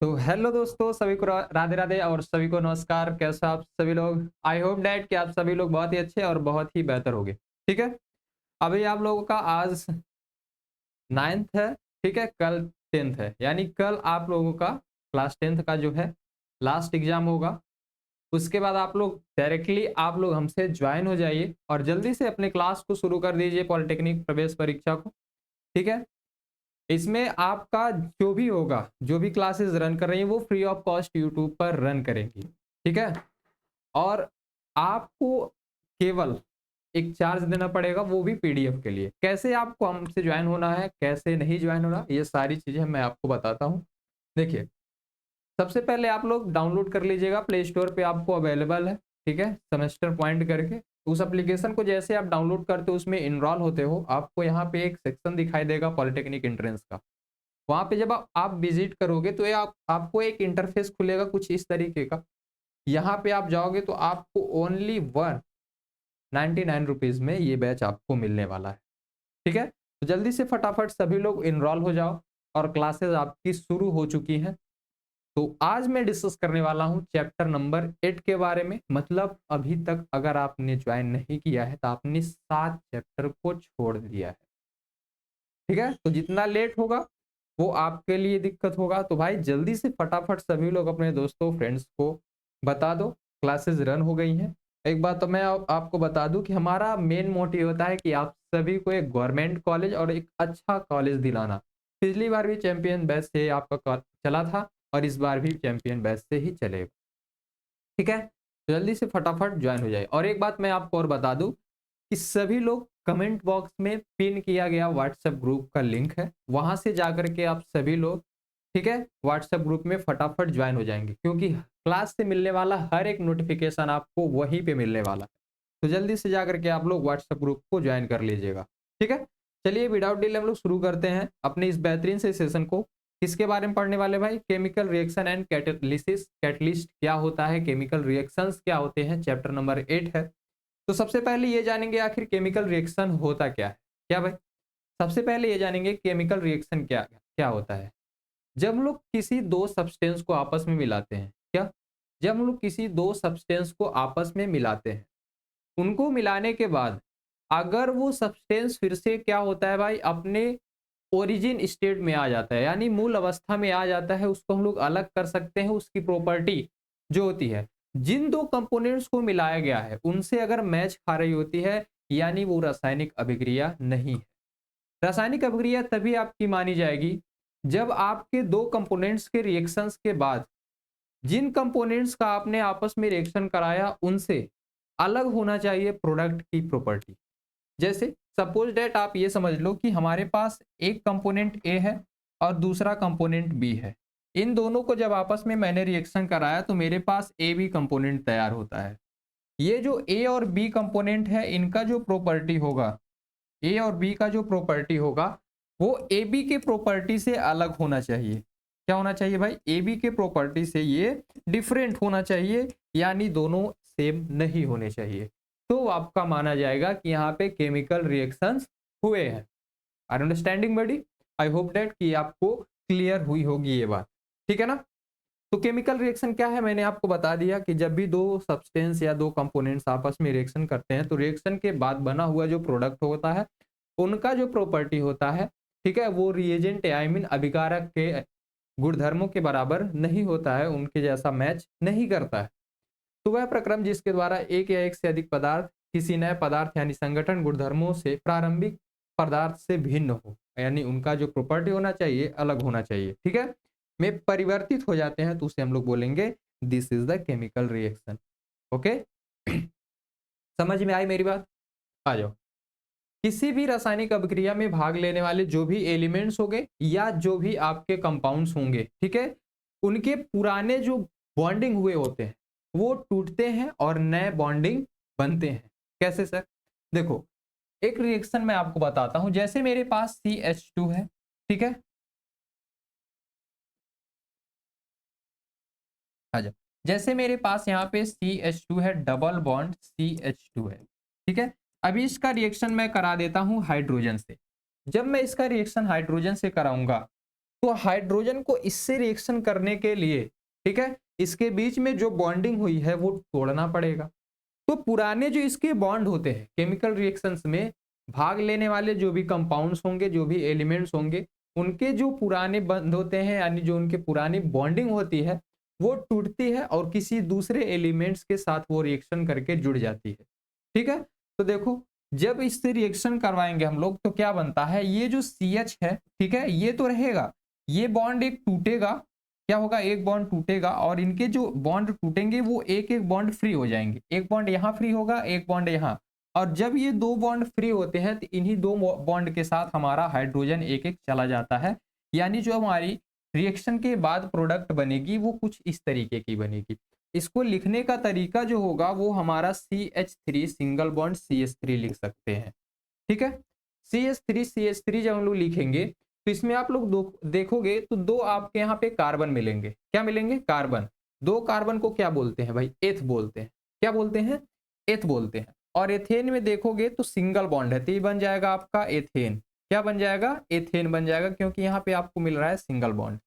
तो हेलो दोस्तों, सभी को राधे राधे और सभी को नमस्कार। कैसे आप सभी लोग? आई होप डैट कि आप सभी लोग बहुत ही अच्छे और बहुत ही बेहतर होंगे। ठीक है। अभी आप लोगों का आज 9th है। ठीक है, कल 10th है, यानी कल आप लोगों का क्लास 10th का जो है लास्ट एग्जाम होगा। उसके बाद आप लोग डायरेक्टली आप लोग हमसे ज्वाइन हो जाइए और जल्दी से अपने क्लास को शुरू कर दीजिए, पॉलिटेक्निक प्रवेश परीक्षा को। ठीक है। इसमें आपका जो भी होगा, जो भी क्लासेस रन कर रही हैं, वो फ्री ऑफ कॉस्ट यूट्यूब पर रन करेंगी। ठीक है। और आपको केवल एक चार्ज देना पड़ेगा, वो भी पीडीएफ के लिए। कैसे आपको हमसे ज्वाइन होना है, कैसे नहीं ज्वाइन होना, ये सारी चीजें मैं आपको बताता हूँ। देखिए, सबसे पहले आप लोग डाउनलोड कर लीजिएगा, प्ले स्टोर पे आपको अवेलेबल है। ठीक है, सेमेस्टर पॉइंट करके उस एप्लीकेशन को जैसे आप डाउनलोड करते हो, उसमें इनरोल होते हो, आपको यहाँ पे एक सेक्शन दिखाई देगा पॉलिटेक्निक एंट्रेंस का। वहाँ पे जब आप विजिट करोगे तो ये आपको एक इंटरफेस खुलेगा कुछ इस तरीके का। यहाँ पे आप जाओगे तो आपको ओनली 199 रुपीज में ये बैच आपको मिलने वाला है। ठीक है। तो जल्दी से फटाफट सभी लोग इनरोल हो जाओ और क्लासेस आपकी शुरू हो चुकी हैं। तो आज मैं डिस्कस करने वाला हूँ चैप्टर नंबर 8 के बारे में। मतलब अभी तक अगर आपने ज्वाइन नहीं किया है तो आपने 7 चैप्टर को छोड़ दिया है। ठीक है। तो जितना लेट होगा वो आपके लिए दिक्कत होगा। तो भाई जल्दी से फटाफट सभी लोग अपने दोस्तों फ्रेंड्स को बता दो, क्लासेस रन हो गई हैं। एक बात तो मैं आपको बता दूं कि हमारा मेन मोटिव होता है कि आप सभी को एक गवर्नमेंट कॉलेज और एक अच्छा कॉलेज दिलाना। पिछली बार भी चैंपियन बैच से आपका चला था और इस बार भी चैंपियन बैच से ही चलेगा। ठीक है। तो जल्दी से फटाफट ज्वाइन हो जाए। और एक बात मैं आपको और बता दूं कि सभी लोग कमेंट बॉक्स में पिन किया गया व्हाट्सएप ग्रुप का लिंक है, वहां से जाकर के आप सभी लोग, ठीक है, व्हाट्सएप ग्रुप में फटाफट ज्वाइन हो जाएंगे, क्योंकि क्लास से मिलने वाला हर एक नोटिफिकेशन आपको वहीं पे मिलने वाला है। तो जल्दी से जाकर के आप लोग व्हाट्सएप ग्रुप को ज्वाइन कर लीजिएगा। ठीक है। चलिए विदाउट डिले हम लोग शुरू करते हैं अपने इस बेहतरीन से सेशन को। किसके बारे में पढ़ने वाले भाई? Chemical reaction and catalysis. Catalyst क्या होता है, केमिकल रिएक्शंस क्या होते हैं, चैप्टर नंबर 8 है। तो सबसे पहले ये जानेंगे आखिर केमिकल रिएक्शन होता क्या है। क्या भाई? सबसे पहले ये जानेंगे केमिकल रिएक्शन क्या क्या होता है। जब हम लोग किसी दो सब्सटेंस को आपस में मिलाते हैं, क्या, जब हम लोग किसी दो सब्सटेंस को आपस में मिलाते हैं, उनको मिलाने के बाद अगर वो सब्सटेंस फिर से क्या होता है भाई, अपने ओरिजिन स्टेट में आ जाता है, यानी मूल अवस्था में आ जाता है, उसको हम लोग अलग कर सकते हैं। उसकी प्रॉपर्टी जो होती है, जिन दो कंपोनेंट्स को मिलाया गया है उनसे अगर मैच खा रही होती है, यानी वो रासायनिक अभिक्रिया नहीं है। रासायनिक अभिक्रिया तभी आपकी मानी जाएगी जब आपके दो कंपोनेंट्स के रिएक्शंस के बाद जिन कंपोनेंट्स का आपने आपस में रिएक्शन कराया उनसे अलग होना चाहिए प्रोडक्ट की प्रॉपर्टी। जैसे सपोज डेट आप ये समझ लो कि हमारे पास एक कंपोनेंट ए है और दूसरा कंपोनेंट बी है। इन दोनों को जब आपस में मैंने रिएक्शन कराया तो मेरे पास ए बी कंपोनेंट तैयार होता है। ये जो ए और बी कंपोनेंट है, इनका जो प्रॉपर्टी होगा, ए और बी का जो प्रॉपर्टी होगा, वो ए बी के प्रॉपर्टी से अलग होना चाहिए। क्या होना चाहिए भाई? ए बी के प्रॉपर्टी से ये डिफरेंट होना चाहिए, यानी दोनों सेम नहीं होने चाहिए। तो आपका माना जाएगा कि यहाँ पे केमिकल रिएक्शंस हुए हैं। Are understanding buddy? I hope that कि आपको क्लियर हुई होगी ये बात। ठीक है ना? तो केमिकल रिएक्शन क्या है, मैंने आपको बता दिया कि जब भी दो सब्सटेंस या दो कंपोनेंट्स आपस में रिएक्शन करते हैं तो रिएक्शन के बाद बना हुआ जो प्रोडक्ट होता है, उनका जो प्रॉपर्टी होता है, ठीक है, वो रिएजेंट आई मीन अभिकारक के गुणधर्मों के बराबर नहीं होता है, उनके जैसा मैच नहीं करता है। तो वह प्रक्रम जिसके द्वारा एक या एक से अधिक पदार्थ किसी नए पदार्थ यानी संगठन गुणधर्मों से प्रारंभिक पदार्थ से भिन्न हो, यानी उनका जो प्रॉपर्टी होना चाहिए अलग होना चाहिए, ठीक है, में परिवर्तित हो जाते हैं, तो उसे हम लोग बोलेंगे this is the chemical reaction. Okay. समझ में आई मेरी बात? आ जाओ। किसी भी रासायनिक अभिक्रिया में भाग लेने वाले जो भी एलिमेंट्स होंगे या जो भी आपके कंपाउंड्स होंगे, ठीक है, उनके पुराने जो बॉन्डिंग हुए होते हैं वो टूटते हैं और नए बॉन्डिंग बनते हैं। कैसे सर? देखो, एक रिएक्शन मैं आपको बताता हूं। जैसे मेरे पास CH2 है, ठीक है, अच्छा, जैसे मेरे पास यहाँ पे CH2 है, डबल बॉन्ड CH2 है, ठीक है। अभी इसका रिएक्शन मैं करा देता हूं हाइड्रोजन से। जब मैं इसका रिएक्शन हाइड्रोजन से कराऊंगा तो हाइड्रोजन को इससे रिएक्शन करने के लिए, ठीक है, इसके बीच में जो बॉन्डिंग हुई है वो तोड़ना पड़ेगा। तो पुराने जो इसके बॉन्ड होते हैं केमिकल रिएक्शंस में भाग लेने वाले जो भी कंपाउंड्स होंगे, जो भी एलिमेंट्स होंगे, उनके जो पुराने बंध होते हैं, यानी जो उनके पुरानी बॉन्डिंग होती है वो टूटती है और किसी दूसरे एलिमेंट्स के साथ वो रिएक्शन करके जुड़ जाती है। ठीक है, तो देखो जब इससे रिएक्शन करवाएंगे हम लोग तो क्या बनता है, ये जो CH है, ठीक है, ये तो रहेगा, ये बॉन्ड एक टूटेगा, क्या होगा, एक बॉन्ड टूटेगा और इनके जो बॉन्ड टूटेंगे वो एक एक बॉन्ड फ्री हो जाएंगे। एक बॉन्ड यहाँ फ्री होगा, एक बॉन्ड यहाँ, और जब ये दो बॉन्ड फ्री होते हैं तो इन्हीं दो बॉन्ड के साथ हमारा हाइड्रोजन एक एक चला जाता है। यानी जो हमारी रिएक्शन के बाद प्रोडक्ट बनेगी वो कुछ इस तरीके की बनेगी। इसको लिखने का तरीका जो होगा वो हमारा CH3 सिंगल बॉन्ड CH3 लिख सकते हैं। ठीक है, CH3 जब हम लोग लिखेंगे तो इसमें आप लोग देखोगे तो दो आपके यहाँ पे कार्बन मिलेंगे। क्या मिलेंगे, कार्बन। दो कार्बन को क्या बोलते हैं भाई, एथ बोलते हैं। क्या बोलते हैं, एथ बोलते हैं। और एथेन में देखोगे तो सिंगल बॉन्ड है तो ये बन जाएगा आपका एथेन। क्या बन जाएगा, एथेन बन जाएगा, क्योंकि यहाँ पे आपको मिल रहा है सिंगल बॉन्ड।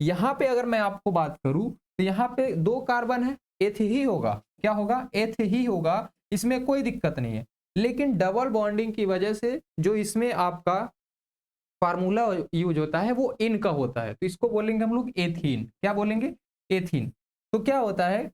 यहाँ पे अगर मैं आपको बात करूं तो यहाँ पे दो कार्बन है, एथ ही होगा। क्या होगा, एथ ही होगा, इसमें कोई दिक्कत नहीं है। लेकिन डबल बॉन्डिंग की वजह से जो इसमें आपका फार्मूला यूज होता है वो इन का होता है, तो इसको बोलेंगे हम लोग एथीन। क्या बोलेंगे, एथीन। तो क्या होता है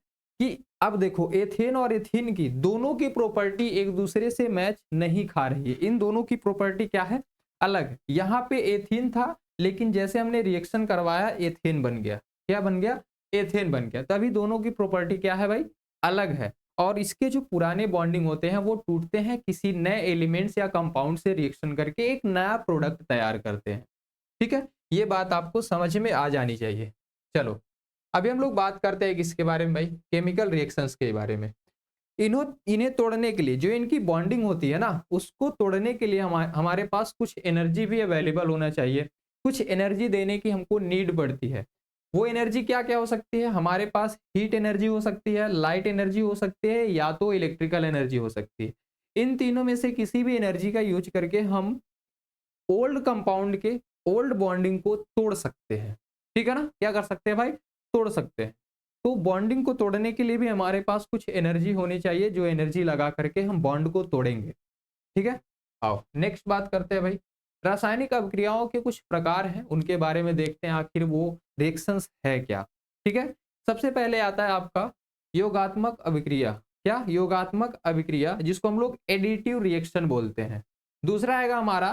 कि अब देखो एथेन और एथीन की दोनों की प्रॉपर्टी एक दूसरे से मैच नहीं खा रही है। इन दोनों की प्रॉपर्टी क्या है, अलग। यहाँ पे एथीन था लेकिन जैसे हमने रिएक्शन करवाया एथेन बन गया। क्या बन गया, एथेन बन गया। तभी दोनों की प्रॉपर्टी क्या है भाई, अलग है। और इसके जो पुराने बॉन्डिंग होते हैं वो टूटते हैं, किसी नए एलिमेंट्स या कंपाउंड से रिएक्शन करके एक नया प्रोडक्ट तैयार करते हैं। ठीक है, ये बात आपको समझ में आ जानी चाहिए। चलो अभी हम लोग बात करते हैं किसके बारे में भाई, केमिकल रिएक्शंस के बारे में। इन्हें तोड़ने के लिए जो इनकी बॉन्डिंग होती है ना, उसको तोड़ने के लिए हमारे पास कुछ एनर्जी भी अवेलेबल होना चाहिए। कुछ एनर्जी देने की हमको नीड पड़ती है। वो एनर्जी क्या क्या हो सकती है, हमारे पास हीट एनर्जी हो सकती है, लाइट एनर्जी हो सकती है, या तो इलेक्ट्रिकल एनर्जी हो सकती है। इन तीनों में से किसी भी एनर्जी का यूज करके हम ओल्ड कंपाउंड के ओल्ड बॉन्डिंग को तोड़ सकते हैं। ठीक है ना, क्या कर सकते हैं भाई, तोड़ सकते हैं। तो बॉन्डिंग को तोड़ने के लिए भी हमारे पास कुछ एनर्जी होनी चाहिए, जो एनर्जी लगा करके हम बॉन्ड को तोड़ेंगे। ठीक है, आओ नेक्स्ट बात करते हैं भाई, रासायनिक अभिक्रियाओं के कुछ प्रकार हैं, उनके बारे में देखते हैं आखिर वो रिएक्शंस है क्या। ठीक है, सबसे पहले आता है आपका योगात्मक अभिक्रिया। क्या, योगात्मक अभिक्रिया, जिसको हम लोग एडिटिव रिएक्शन बोलते हैं। दूसरा आएगा हमारा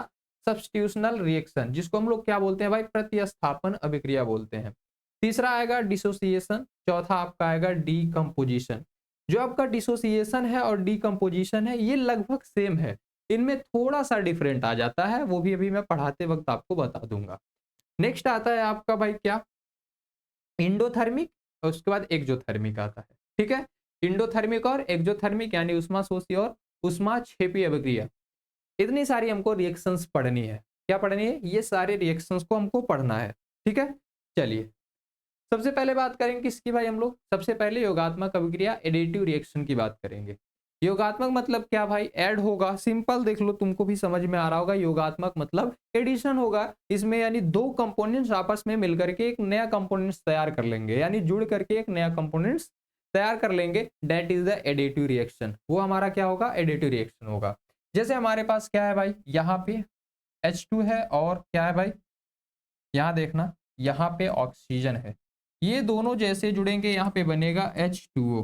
सब्स्टिट्यूशनल रिएक्शन, जिसको हम लोग क्या बोलते हैं भाई, प्रतिस्थापन अभिक्रिया बोलते हैं। तीसरा आएगा डिसोसिएशन। चौथा आपका आएगा डीकम्पोजिशन। जो आपका डिसोसिएशन है और डीकम्पोजिशन है ये लगभग सेम है, इनमें थोड़ा सा डिफरेंट आ जाता है, वो भी अभी मैं पढ़ाते वक्त आपको बता दूंगा। नेक्स्ट आता है आपका भाई क्या, इंडोथर्मिक, और उसके बाद एक्जोथर्मिक आता है। ठीक है, इंडोथर्मिक और एक्जोथर्मिक यानी उष्माशोषी और उष्माक्षेपी अभिक्रिया। इतनी सारी हमको रिएक्शंस पढ़नी है। क्या पढ़नी है, ये सारे रिएक्शंस को हमको पढ़ना है। ठीक है, चलिए सबसे पहले बात करेंगे किसकी भाई, हम लोग सबसे पहले योगात्मक अभिक्रिया एडिटिव रिएक्शन की बात करेंगे। योगात्मक मतलब क्या भाई, ऐड होगा, सिंपल देख लो, तुमको भी समझ में आ रहा होगा। योगात्मक मतलब एडिशन होगा इसमें, यानी दो कंपोनेंट्स आपस में मिलकर के एक नया कंपोनेंट्स तैयार कर लेंगे, यानी जुड़ करके एक नया कंपोनेंट्स तैयार कर लेंगे। That is the additive reaction. वो हमारा क्या होगा, एडिटिव रिएक्शन होगा। जैसे हमारे पास क्या है भाई, यहाँ पे H2 है और क्या है भाई, यहाँ देखना, यहाँ पे ऑक्सीजन है। ये दोनों जैसे जुड़ेंगे यहाँ पे बनेगा H2O।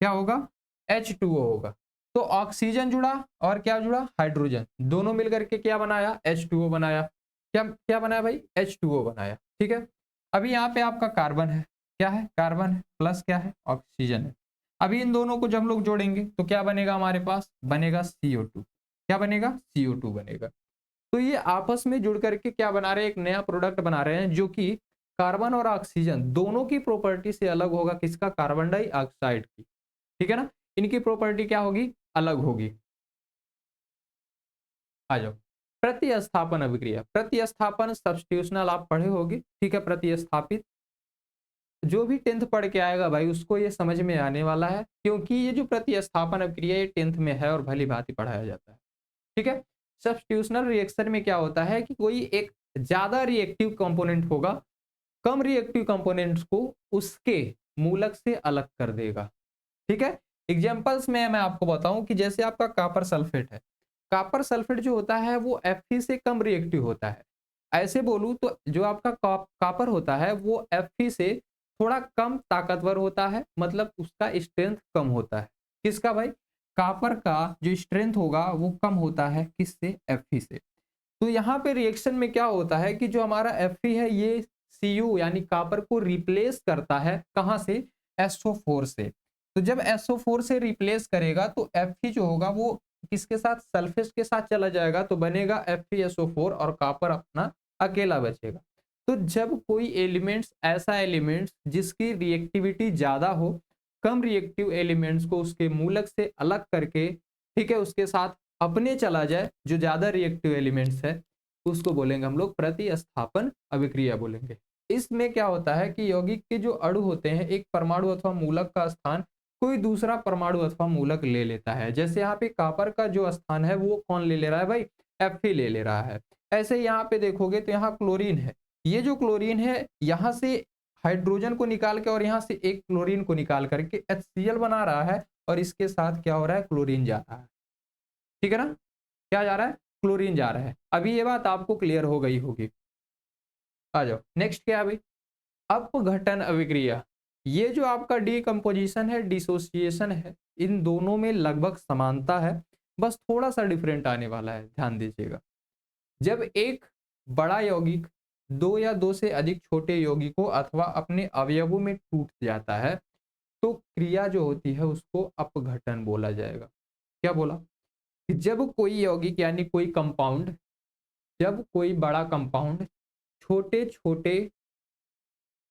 क्या होगा, H2O होगा। तो ऑक्सीजन जुड़ा और क्या जुड़ा, हाइड्रोजन, दोनों मिलकर के क्या बनाया, H2O बनाया। क्या क्या बनाया भाई, H2O बनाया। ठीक है, अभी यहाँ पे आपका कार्बन है, क्या है, कार्बन है, प्लस क्या है, ऑक्सीजन है। अभी इन दोनों को जब हम लोग जोड़ेंगे तो क्या बनेगा हमारे पास, बनेगा CO2। क्या बनेगा, CO2 बनेगा। तो ये आपस में जुड़ करके क्या बना रहे हैं, एक नया प्रोडक्ट बना रहे हैं, जो कि कार्बन और ऑक्सीजन दोनों की प्रॉपर्टी से अलग होगा। किसका, कार्बन डाइऑक्साइड की। ठीक है ना, इनकी प्रॉपर्टी क्या होगी, अलग होगी। आ जाओ, प्रतिस्थापन अभिक्रिया। प्रतिस्थापन सब्स्टिट्यूशनल आप पढ़े होगे। ठीक है, प्रतिस्थापित जो भी 10th पढ़ के आएगा भाई उसको ये समझ में आने वाला है, क्योंकि ये जो प्रतिस्थापन अभिक्रिया ये 10th में है और भली भांति पढ़ाया जाता है। ठीक है, सब्स्टिट्यूशनल रिएक्शन में क्या होता है कि कोई एक ज्यादा रिएक्टिव कंपोनेंट होगा, कम रिएक्टिव कंपोनेंट्स को उसके मूलक से अलग कर देगा। ठीक है, एग्जांपल्स में मैं आपको बताऊं कि जैसे आपका कॉपर सल्फेट है, कॉपर सल्फेट जो होता है वो Fe से कम रिएक्टिव होता है। ऐसे बोलूं तो जो आपका कॉपर होता है वो Fe से थोड़ा कम ताकतवर होता है, मतलब उसका स्ट्रेंथ कम होता है। किसका भाई? कॉपर का जो स्ट्रेंथ होगा वो कम होता है, किससे? Fe से। तो यहाँ पे रिएक्शन में क्या होता है कि जो हमारा Fe है ये Cu यानी कॉपर को रिप्लेस करता है, कहाँ से? SO4 से। तो जब SO4 से रिप्लेस करेगा तो Fe जो होगा वो किसके साथ? सल्फेट के साथ चला जाएगा, तो बनेगा FeSO4 और कॉपर अपना अकेला बचेगा। तो जब कोई एलिमेंट्स, ऐसा एलिमेंट्स जिसकी रिएक्टिविटी ज्यादा हो, कम रिएक्टिव एलिमेंट्स को उसके मूलक से अलग करके, ठीक है, उसके साथ अपने चला जाए जो ज्यादा रिएक्टिव एलिमेंट्स है, उसको बोलेंगे हम लोग प्रतिस्थापन अभिक्रिया बोलेंगे। इसमें क्या होता है कि यौगिक के जो अणु होते हैं, एक परमाणु अथवा मूलक का स्थान कोई दूसरा परमाणु अथवा मूलक ले लेता है। जैसे यहाँ पे कॉपर का जो स्थान है वो कौन ले ले रहा है भाई? Fe ले ले रहा है। ऐसे यहाँ पे देखोगे तो यहाँ क्लोरीन है, ये जो क्लोरीन है यहाँ से हाइड्रोजन को निकाल के और यहाँ से एक क्लोरीन को निकाल करके HCl बना रहा है, और इसके साथ क्या हो रहा है? क्लोरीन जा रहा है। ठीक है ना, क्या जा रहा है? क्लोरीन जा रहा है। अभी ये बात आपको क्लियर हो गई होगी। आ जाओ नेक्स्ट, क्या है भाई? अपघटन अभिक्रिया। ये जो आपका डीकंपोजिशन है, डिसोसिएशन है, इन दोनों में लगभग समानता है, बस थोड़ा सा डिफरेंट आने वाला है, ध्यान दीजिएगा। जब एक बड़ा यौगिक दो या दो से अधिक छोटे यौगिकों अथवा अपने अवयवों में टूट जाता है, तो क्रिया जो होती है उसको अपघटन बोला जाएगा। क्या बोला? कि जब कोई यौगिक यानी कोई कंपाउंड, जब कोई बड़ा कंपाउंड छोटे छोटे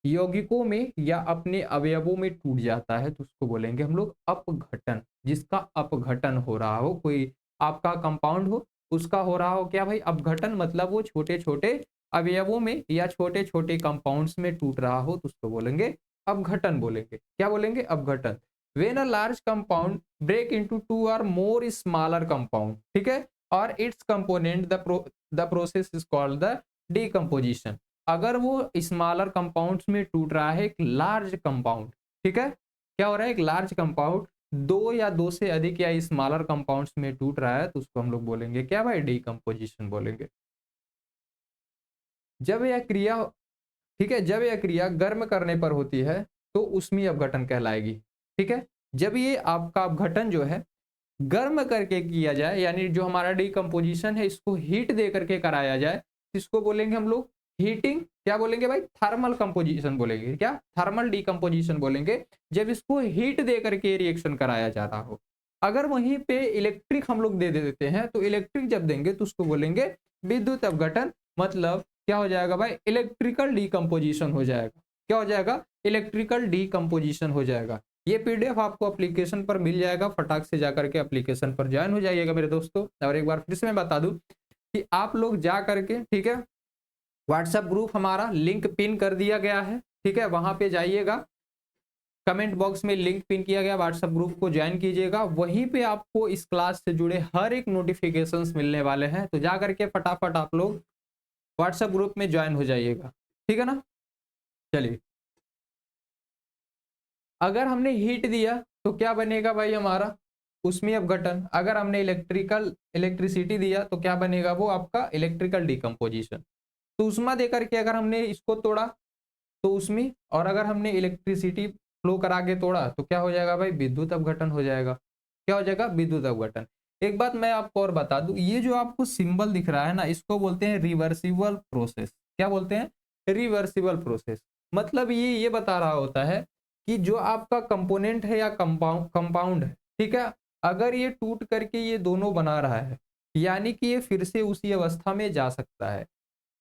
यौगिकों में या अपने अवयवों में टूट जाता है, तो उसको बोलेंगे हम लोग अपघटन। जिसका अपघटन हो रहा हो, कोई आपका कंपाउंड हो, उसका हो रहा हो क्या भाई? अपघटन। मतलब वो छोटे छोटे अवयवों में या छोटे छोटे कंपाउंड्स में टूट रहा हो, तो उसको बोलेंगे अपघटन बोलेंगे। क्या बोलेंगे? अपघटन। When a large compound break into two और मोर स्मॉलर कंपाउंड, ठीक है, और it's component, the process is called the decomposition. अगर वो स्मॉलर कंपाउंड्स में टूट रहा है एक लार्ज कंपाउंड, ठीक है, क्या हो रहा है? एक लार्ज कंपाउंड दो या दो से अधिक या स्मॉलर कंपाउंड्स में टूट रहा है, तो उसको हम लोग बोलेंगे क्या भाई? डीकंपोजिशन बोलेंगे। जब यह क्रिया, ठीक है, जब यह क्रिया गर्म करने पर होती है तो उसमें अपघटन कहलाएगी। ठीक है, जब ये आपका अपघटन जो है गर्म करके किया जाए, यानी जो हमारा डीकंपोजिशन है इसको हीट दे करके कराया जाए, इसको बोलेंगे हम लोग हीटिंग। क्या बोलेंगे भाई? थर्मल कंपोजिशन बोलेंगे। क्या? थर्मल डीकंपोजिशन बोलेंगे, जब इसको हीट दे करके रिएक्शन कराया जा रहा हो। अगर वहीं पे इलेक्ट्रिक हम लोग दे देते हैं, तो इलेक्ट्रिक जब देंगे तो उसको बोलेंगे विद्युत अपघटन। मतलब क्या हो जाएगा भाई? इलेक्ट्रिकल डीकंपोजिशन हो जाएगा। क्या हो जाएगा? इलेक्ट्रिकल डीकंपोजिशन हो जाएगा। ये पीडीएफ आपको एप्लीकेशन पर मिल जाएगा, फटाक से जाकर के एप्लीकेशन पर ज्वाइन हो जाइएगा मेरे दोस्तों। और एक बार फिर से मैं बता दूं कि आप लोग जा करके, ठीक है, व्हाट्सएप ग्रुप हमारा लिंक पिन कर दिया गया है, ठीक है, वहां पे जाइएगा, कमेंट बॉक्स में लिंक पिन किया गया, व्हाट्सएप ग्रुप को ज्वाइन कीजिएगा। वहीं पे आपको इस क्लास से जुड़े हर एक नोटिफिकेशंस मिलने वाले हैं, तो जा करके फटाफट आप लोग व्हाट्सएप ग्रुप में ज्वाइन हो जाइएगा। ठीक है ना? चलिए, अगर हमने हीट दिया तो क्या बनेगा भाई हमारा? उसमें अपघटन। अगर हमने इलेक्ट्रिसिटी दिया तो क्या बनेगा? वो आपका इलेक्ट्रिकल डिकम्पोजिशन। तो उष्मा देकर के अगर हमने इसको तोड़ा तो उसमें, और अगर हमने इलेक्ट्रिसिटी फ्लो करा के तोड़ा तो क्या हो जाएगा भाई? विद्युत अपघटन हो जाएगा। क्या हो जाएगा? विद्युत अपघटन। एक बात मैं आपको और बता दूं, ये जो आपको सिंबल दिख रहा है ना, इसको बोलते हैं रिवर्सिबल प्रोसेस। क्या बोलते हैं? Reversible process. मतलब ये बता रहा होता है कि जो आपका कंपोनेंट है या कंपाउंड है, ठीक है, अगर ये टूट करके ये दोनों बना रहा है, यानी कि ये फिर से उसी अवस्था में जा सकता है।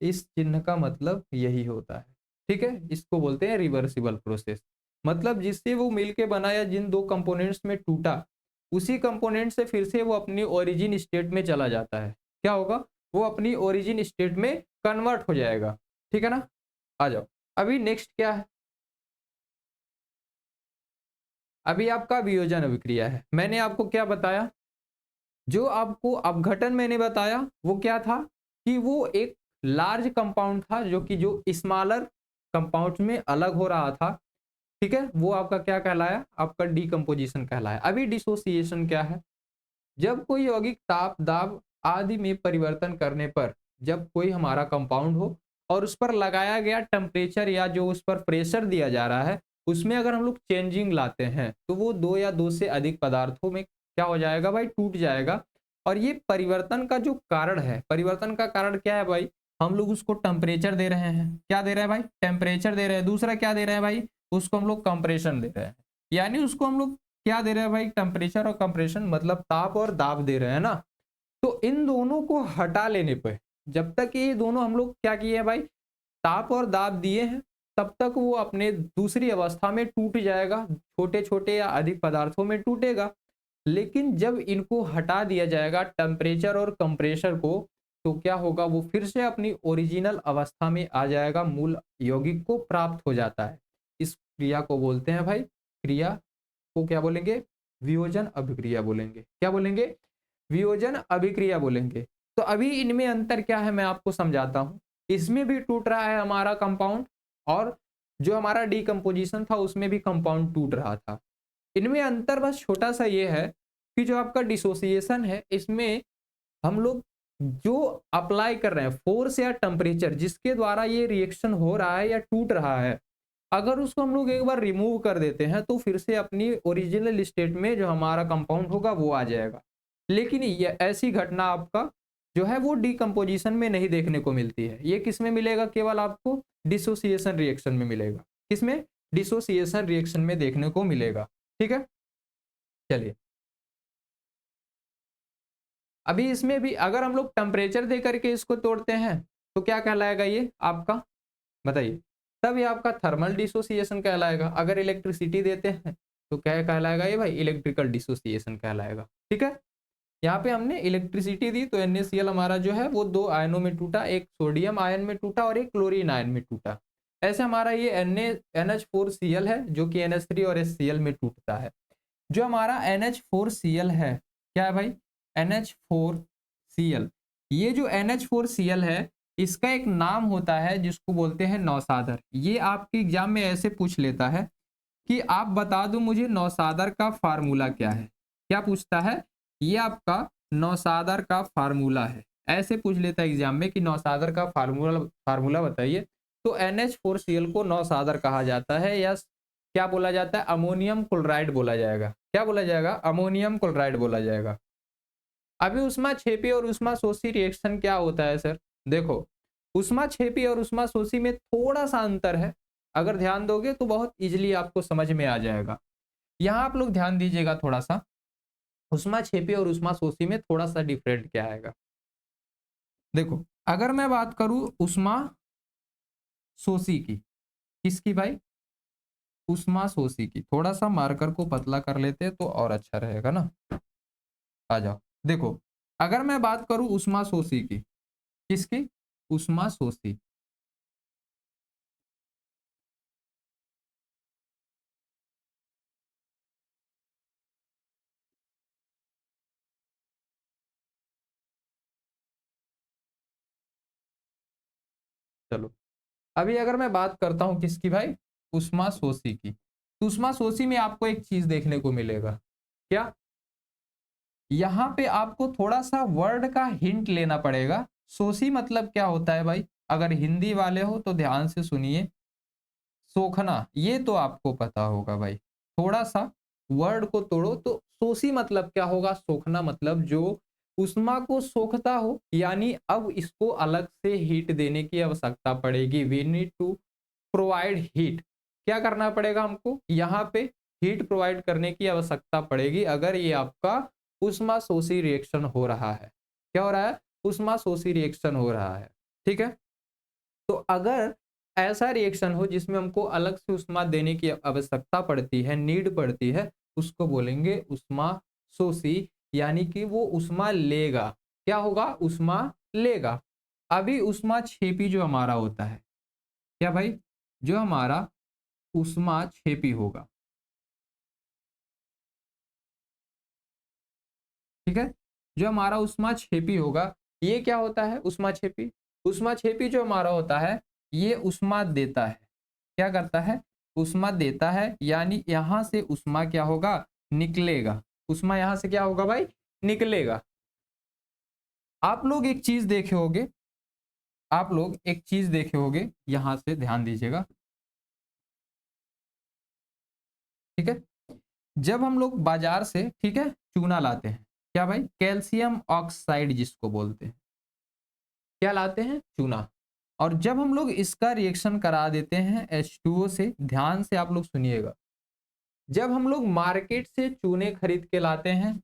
इस चिन्ह का मतलब यही होता है। ठीक है, इसको बोलते हैं रिवर्सिबल प्रोसेस। मतलब जिससे वो मिलके बना या जिन दो कंपोनेंट्स में टूटा, उसी कंपोनेंट से फिर से वो अपनी ओरिजिन स्टेट में चला जाता है। क्या होगा? वो अपनी ओरिजिन स्टेट में कन्वर्ट हो जाएगा। ठीक है ना? आ जाओ, अभी नेक्स्ट क्या है? अभी आपका वियोजन अभिक्रिया है। मैंने आपको क्या बताया? जो आपको अपघटन मैंने बताया वो क्या था कि वो एक लार्ज कंपाउंड था जो स्मॉलर कंपाउंड में अलग हो रहा था, ठीक है, वो आपका क्या कहलाया, आपका डीकंपोजिशन कहलाया। अभी डिसोसिएशन क्या है, जब कोई यौगिक ताप दाब आदि में परिवर्तन करने पर जब कोई हमारा कंपाउंड हो और उस पर लगाया गया टेम्परेचर या जो उस पर प्रेशर दिया जा रहा है उसमें अगर हम लोग चेंजिंग लाते हैं तो वो दो या दो से अधिक पदार्थों में क्या हो जाएगा भाई, टूट जाएगा। और ये परिवर्तन का जो कारण है, परिवर्तन का कारण क्या है भाई, हम लोग उसको टेम्परेचर दे रहे हैं, क्या दे रहे हैं भाई, टेम्परेचर दे रहे हैं। दूसरा क्या दे रहे हैं भाई, उसको हम लोग कंप्रेशन दे रहे हैं, यानी उसको हम लोग क्या दे रहे हैं भाई, टेम्परेचर और कंप्रेशन मतलब ताप और दाब दे रहे हैं ना। तो इन दोनों को हटा लेने पे, जब तक ये दोनों हम लोग क्या किए हैं भाई, ताप और दाब दिए हैं, तब तक वो अपने दूसरी अवस्था में टूट जाएगा, छोटे छोटे या अधिक पदार्थों में टूटेगा। लेकिन जब इनको हटा दिया जाएगा टेम्परेचर और कंप्रेशर को, तो क्या होगा, वो फिर से अपनी ओरिजिनल अवस्था में आ जाएगा, मूल यौगिक को प्राप्त हो जाता है। इस क्रिया को बोलते हैं भाई, क्रिया को क्या बोलेंगे, वियोजन अभिक्रिया बोलेंगे। क्या बोलेंगे, वियोजन अभिक्रिया बोलेंगे। तो अभी इनमें अंतर क्या है मैं आपको समझाता हूं। इसमें भी टूट रहा है हमारा कंपाउंड और जो हमारा डीकंपोजिशन था उसमें भी कंपाउंड टूट रहा था। इनमें अंतर बस छोटा सा ये है कि जो आपका डिसोसिएशन है इसमें हम लोग जो अप्लाई कर रहे हैं फोर्स या टेम्परेचर जिसके द्वारा ये रिएक्शन हो रहा है या टूट रहा है, अगर उसको हम लोग एक बार रिमूव कर देते हैं तो फिर से अपनी ओरिजिनल स्टेट में जो हमारा कंपाउंड होगा वो आ जाएगा। लेकिन ये ऐसी घटना आपका जो है वो डीकंपोजिशन में नहीं देखने को मिलती है। ये किस में मिलेगा, केवल आपको डिसोसिएशन रिएक्शन में मिलेगा। किसमें, डिसोसिएशन रिएक्शन में देखने को मिलेगा। ठीक है, चलिए अभी इसमें भी अगर हम लोग टेम्परेचर दे करके इसको तोड़ते हैं तो क्या कहलाएगा ये आपका, बताइए, तब ये आपका थर्मल डिसोसिएशन कहलाएगा। अगर इलेक्ट्रिसिटी देते हैं तो क्या कहलाएगा ये भाई, इलेक्ट्रिकल डिसोसिएशन कहलाएगा। ठीक है, यहाँ पे हमने इलेक्ट्रिसिटी दी तो NaCl हमारा जो है वो दो आयनों में टूटा, एक सोडियम आयन में टूटा और एक क्लोरीन आयन में टूटा। ऐसे हमारा ये NH4Cl है जो कि NH3 और HCl में टूटता है। जो हमारा NH4Cl है, क्या है भाई, NH4Cl, ये जो NH4Cl है इसका एक नाम होता है जिसको बोलते हैं नौसादर। ये आपके एग्जाम में ऐसे पूछ लेता है कि आप बता दो मुझे नौसादर का फार्मूला क्या है। क्या पूछता है, ये आपका नौसादर का फार्मूला है, ऐसे पूछ लेता है एग्जाम में कि नौसादर का फार्मूला फार्मूला बताइए। तो NH4Cl को नौसादर कहा जाता है या क्या बोला जाता है, अमोनियम क्लोराइड बोला जाएगा। क्या बोला जाएगा, अमोनियम क्लोराइड बोला जाएगा। अभी ऊष्माक्षेपी और ऊष्माशोषी रिएक्शन क्या होता है सर, देखो ऊष्माक्षेपी और ऊष्माशोषी में थोड़ा सा अंतर है, अगर ध्यान दोगे तो बहुत इजीली आपको समझ में आ जाएगा। यहाँ आप लोग ध्यान दीजिएगा थोड़ा सा, ऊष्माक्षेपी और ऊष्माशोषी में थोड़ा सा डिफरेंट क्या आएगा। देखो अगर मैं बात करूं ऊष्माशोषी की, किसकी भाई, ऊष्माशोषी की, थोड़ा सा मार्कर को पतला कर लेते तो और अच्छा रहेगा ना। आ जाओ, देखो अगर मैं बात करूं ऊष्माशोषी की, किसकी, ऊष्माशोषी, चलो अभी अगर मैं बात करता हूं किसकी भाई, ऊष्माशोषी की, तो ऊष्माशोषी में आपको एक चीज देखने को मिलेगा, क्या, यहाँ पे आपको थोड़ा सा वर्ड का हिंट लेना पड़ेगा। शोषी मतलब क्या होता है भाई, अगर हिंदी वाले हो तो ध्यान से सुनिए, सोखना, ये तो आपको पता होगा भाई। थोड़ा सा वर्ड को तोड़ो तो शोषी मतलब क्या होगा, सोखना मतलब जो उष्मा को सोखता हो, यानी अब इसको अलग से हीट देने की आवश्यकता पड़ेगी। We need to provide heat, क्या करना पड़ेगा हमको, यहाँ पे हीट प्रोवाइड करने की आवश्यकता पड़ेगी अगर ये आपका उष्माशोषी रिएक्शन हो रहा है। क्या हो रहा है, उष्माशोषी रिएक्शन हो रहा है। ठीक है, तो अगर ऐसा रिएक्शन हो जिसमें हमको अलग से उष्मा देने की आवश्यकता पड़ती है, नीड पड़ती है, उसको बोलेंगे उष्माशोषी, यानी कि वो उष्मा लेगा। क्या होगा, उष्मा लेगा। अभी उष्माक्षेपी जो हमारा होता है, क्या भाई, जो हमारा उष्माक्षेपी होगा, ठीक है, जो हमारा उष्माक्षेपी होगा, ये क्या होता है उष्माक्षेपी, ऊष्माक्षेपी जो हमारा होता है ये ऊष्मा देता है। क्या करता है? ऊष्मा देता है, यानी यहां से ऊष्मा क्या होगा? निकलेगा। ऊष्मा यहां से क्या होगा भाई? निकलेगा। आप लोग एक चीज देखे होगे, आप लोग एक चीज देखे होगे, यहां से ध्यान दीजिएगा, ठीक है। जब हम लोग बाजार से, ठीक है, चूना लाते हैं, क्या भाई? कैल्शियम ऑक्साइड जिसको बोलते हैं, क्या लाते हैं? चूना। और जब हम लोग इसका रिएक्शन करा देते हैं H2O से, ध्यान से आप लोग सुनिएगा, जब हम लोग मार्केट से चूने खरीद के लाते हैं,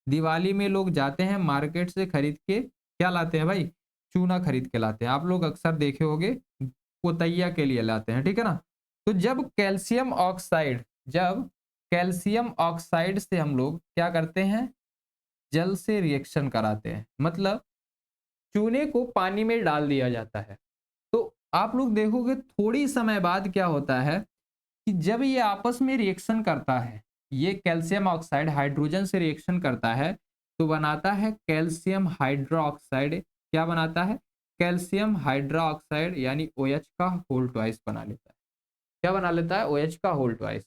दिवाली में लोग जाते हैं मार्केट से खरीद के, क्या लाते हैं भाई? चूना खरीद के लाते हैं। आप लोग अक्सर देखे होंगे पोतैया के लिए लाते हैं, ठीक है ना। तो जब कैल्शियम ऑक्साइड से हम लोग क्या करते हैं? जल से रिएक्शन कराते हैं, मतलब चूने को पानी में डाल दिया जाता है। तो आप लोग देखोगे थोड़ी समय बाद क्या होता है कि जब ये आपस में रिएक्शन करता है, ये कैल्शियम ऑक्साइड हाइड्रोजन से रिएक्शन करता है, तो बनाता है कैल्शियम हाइड्रोक्साइड। क्या बनाता है? कैल्शियम हाइड्रोक्साइड, यानी OH का होल ट्वाइस बना लेता है। क्या बना लेता है? OH का होल ट्वाइस।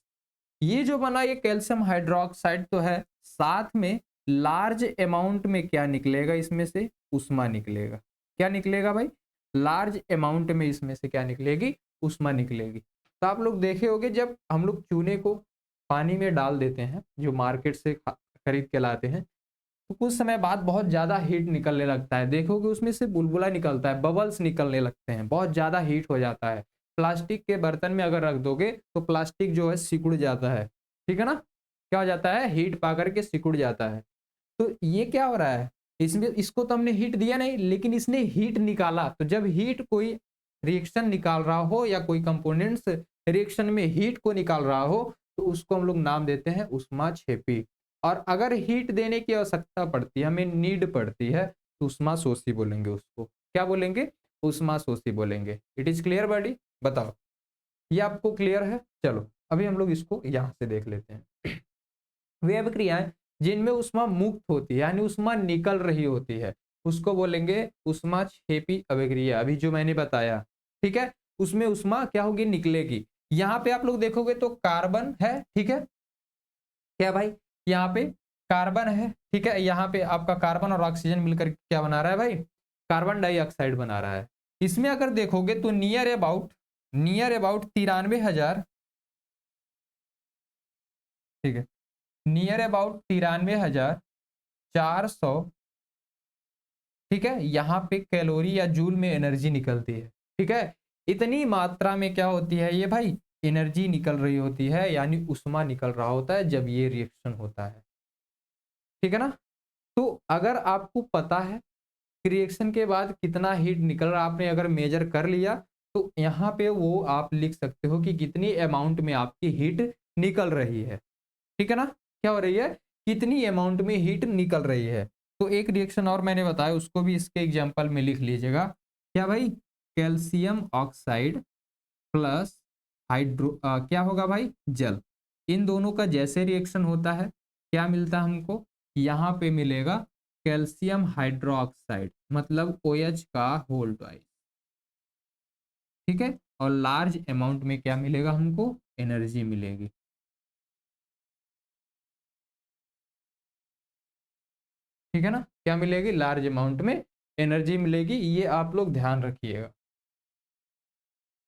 ये जो बना ये कैल्शियम हाइड्रोक्साइड तो है, साथ में लार्ज अमाउंट में क्या निकलेगा? इसमें से उष्मा निकलेगा। क्या निकलेगा भाई? लार्ज अमाउंट में इसमें से क्या निकलेगी? उष्मा निकलेगी। तो आप लोग देखे होंगे जब हम लोग चूने को पानी में डाल देते हैं, जो मार्केट से खरीद के लाते हैं, तो कुछ समय बाद बहुत ज्यादा हीट निकलने लगता है। देखोगे उसमें से बुलबुला निकलता है, बबल्स निकलने लगते हैं, बहुत ज्यादा हीट हो जाता है। प्लास्टिक के बर्तन में अगर रख दोगे तो प्लास्टिक जो है सिकुड़ जाता है, ठीक है ना। क्या हो जाता है? हीट पा करके सिकुड़ जाता है। तो ये क्या हो रहा है? इसमें इसको तो हमने हीट दिया नहीं, लेकिन इसने हीट निकाला। तो जब हीट कोई रिएक्शन निकाल रहा हो या कोई कंपोनेंट्स रिएक्शन में हीट को निकाल रहा हो, तो उसको हम लोग नाम देते हैं ऊष्माक्षेपी। और अगर हीट देने की आवश्यकता पड़ती है, हमें नीड पड़ती है, तो ऊष्माशोषी बोलेंगे उसको। क्या बोलेंगे? ऊष्माशोषी बोलेंगे। It is clear body? बताओ, ये आपको क्लियर है? चलो अभी हम लोग इसको यहां से देख लेते हैं। वे अभिक्रियाएं जिनमें उष्मा मुक्त होती है, यानी उष्मा निकल रही होती है, उसको बोलेंगे ऊष्माक्षेपी अभिक्रिया। अभी जो मैंने बताया, ठीक है, उसमें उष्मा क्या होगी? निकलेगी। यहाँ पे आप लोग देखोगे तो कार्बन है, ठीक है, क्या भाई? यहाँ पे कार्बन है, ठीक है, यहाँ पे आपका कार्बन और ऑक्सीजन मिलकर क्या बना रहा है भाई? कार्बन डाइऑक्साइड बना रहा है। इसमें अगर देखोगे तो नियर अबाउट 93,000, ठीक है, नियर अबाउट 93,400, ठीक है, यहाँ पे कैलोरी या जूल में एनर्जी निकलती है, ठीक है। इतनी मात्रा में क्या होती है ये भाई? एनर्जी निकल रही होती है, यानी उष्मा निकल रहा होता है जब ये रिएक्शन होता है, ठीक है ना। तो अगर आपको पता है रिएक्शन के बाद कितना हीट निकल रहा, आपने अगर मेजर कर लिया, तो यहाँ पे वो आप लिख सकते हो कि कितनी अमाउंट में आपकी हीट निकल रही है, ठीक है ना। क्या हो रही है? कितनी अमाउंट में हीट निकल रही है। तो एक रिएक्शन और मैंने बताया, उसको भी इसके एग्जांपल में लिख लीजिएगा। क्या भाई? कैल्शियम ऑक्साइड प्लस क्या होगा भाई? जल। इन दोनों का जैसे रिएक्शन होता है, क्या मिलता है हमको? यहाँ पे मिलेगा कैल्शियम हाइड्रोक्साइड, मतलब OH का होल ट्वाइस, ठीक है। और लार्ज अमाउंट में क्या मिलेगा हमको? एनर्जी मिलेगी, ठीक है ना। क्या मिलेगी? लार्ज अमाउंट में एनर्जी मिलेगी। ये आप लोग ध्यान रखिएगा।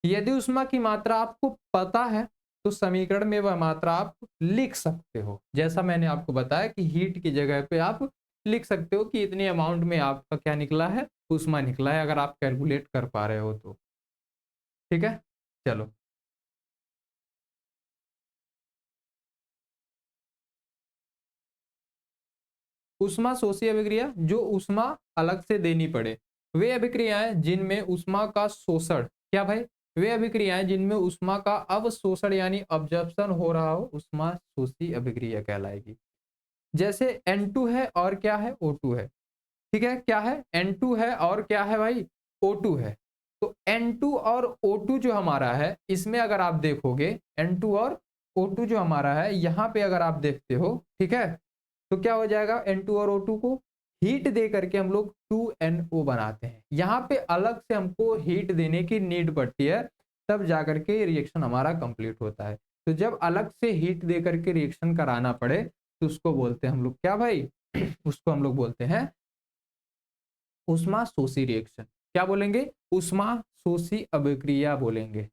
यदि उष्मा की मात्रा आपको पता है, तो समीकरण में वह मात्रा आप लिख सकते हो। जैसा मैंने आपको बताया कि हीट की जगह पे आप लिख सकते हो कि इतने अमाउंट में आपका क्या निकला है? उष्मा निकला है, अगर आप कैलकुलेट कर पा रहे हो तो, ठीक है। चलो, उष्मा शोषी अभिक्रिया, जो उष्मा अलग से देनी पड़े। वे अभिक्रियाएं जिनमें उष्मा का शोषण, क्या भाई? वे अभिक्रियाएं जिनमें उष्मा का अवशोषण यानी अब्जॉर्प्शन हो रहा हो, उष्मा शोषी अभिक्रिया कहलाएगी। जैसे N2 है और क्या है? O2 है, ठीक है। क्या है? N2 है और क्या है भाई? O2 है। तो N2 और O2 जो हमारा है, इसमें अगर आप देखोगे N2 और O2 जो हमारा है, यहाँ पे अगर आप देखते हो, ठीक है, तो क्या हो जाएगा? N2 और O2 को हीट दे करके हम लोग 2NO बनाते हैं। यहाँ पे अलग से हमको हीट देने की नीड पड़ती है, तब जाकर के रिएक्शन हमारा कंप्लीट होता है। तो जब अलग से हीट दे करके रिएक्शन कराना पड़े तो उसको बोलते हैं हम लोग क्या भाई उसको हम लोग बोलते हैं ऊष्माशोषी रिएक्शन। क्या बोलेंगे? ऊष्माशोषी अभिक्रिया बोलेंगे।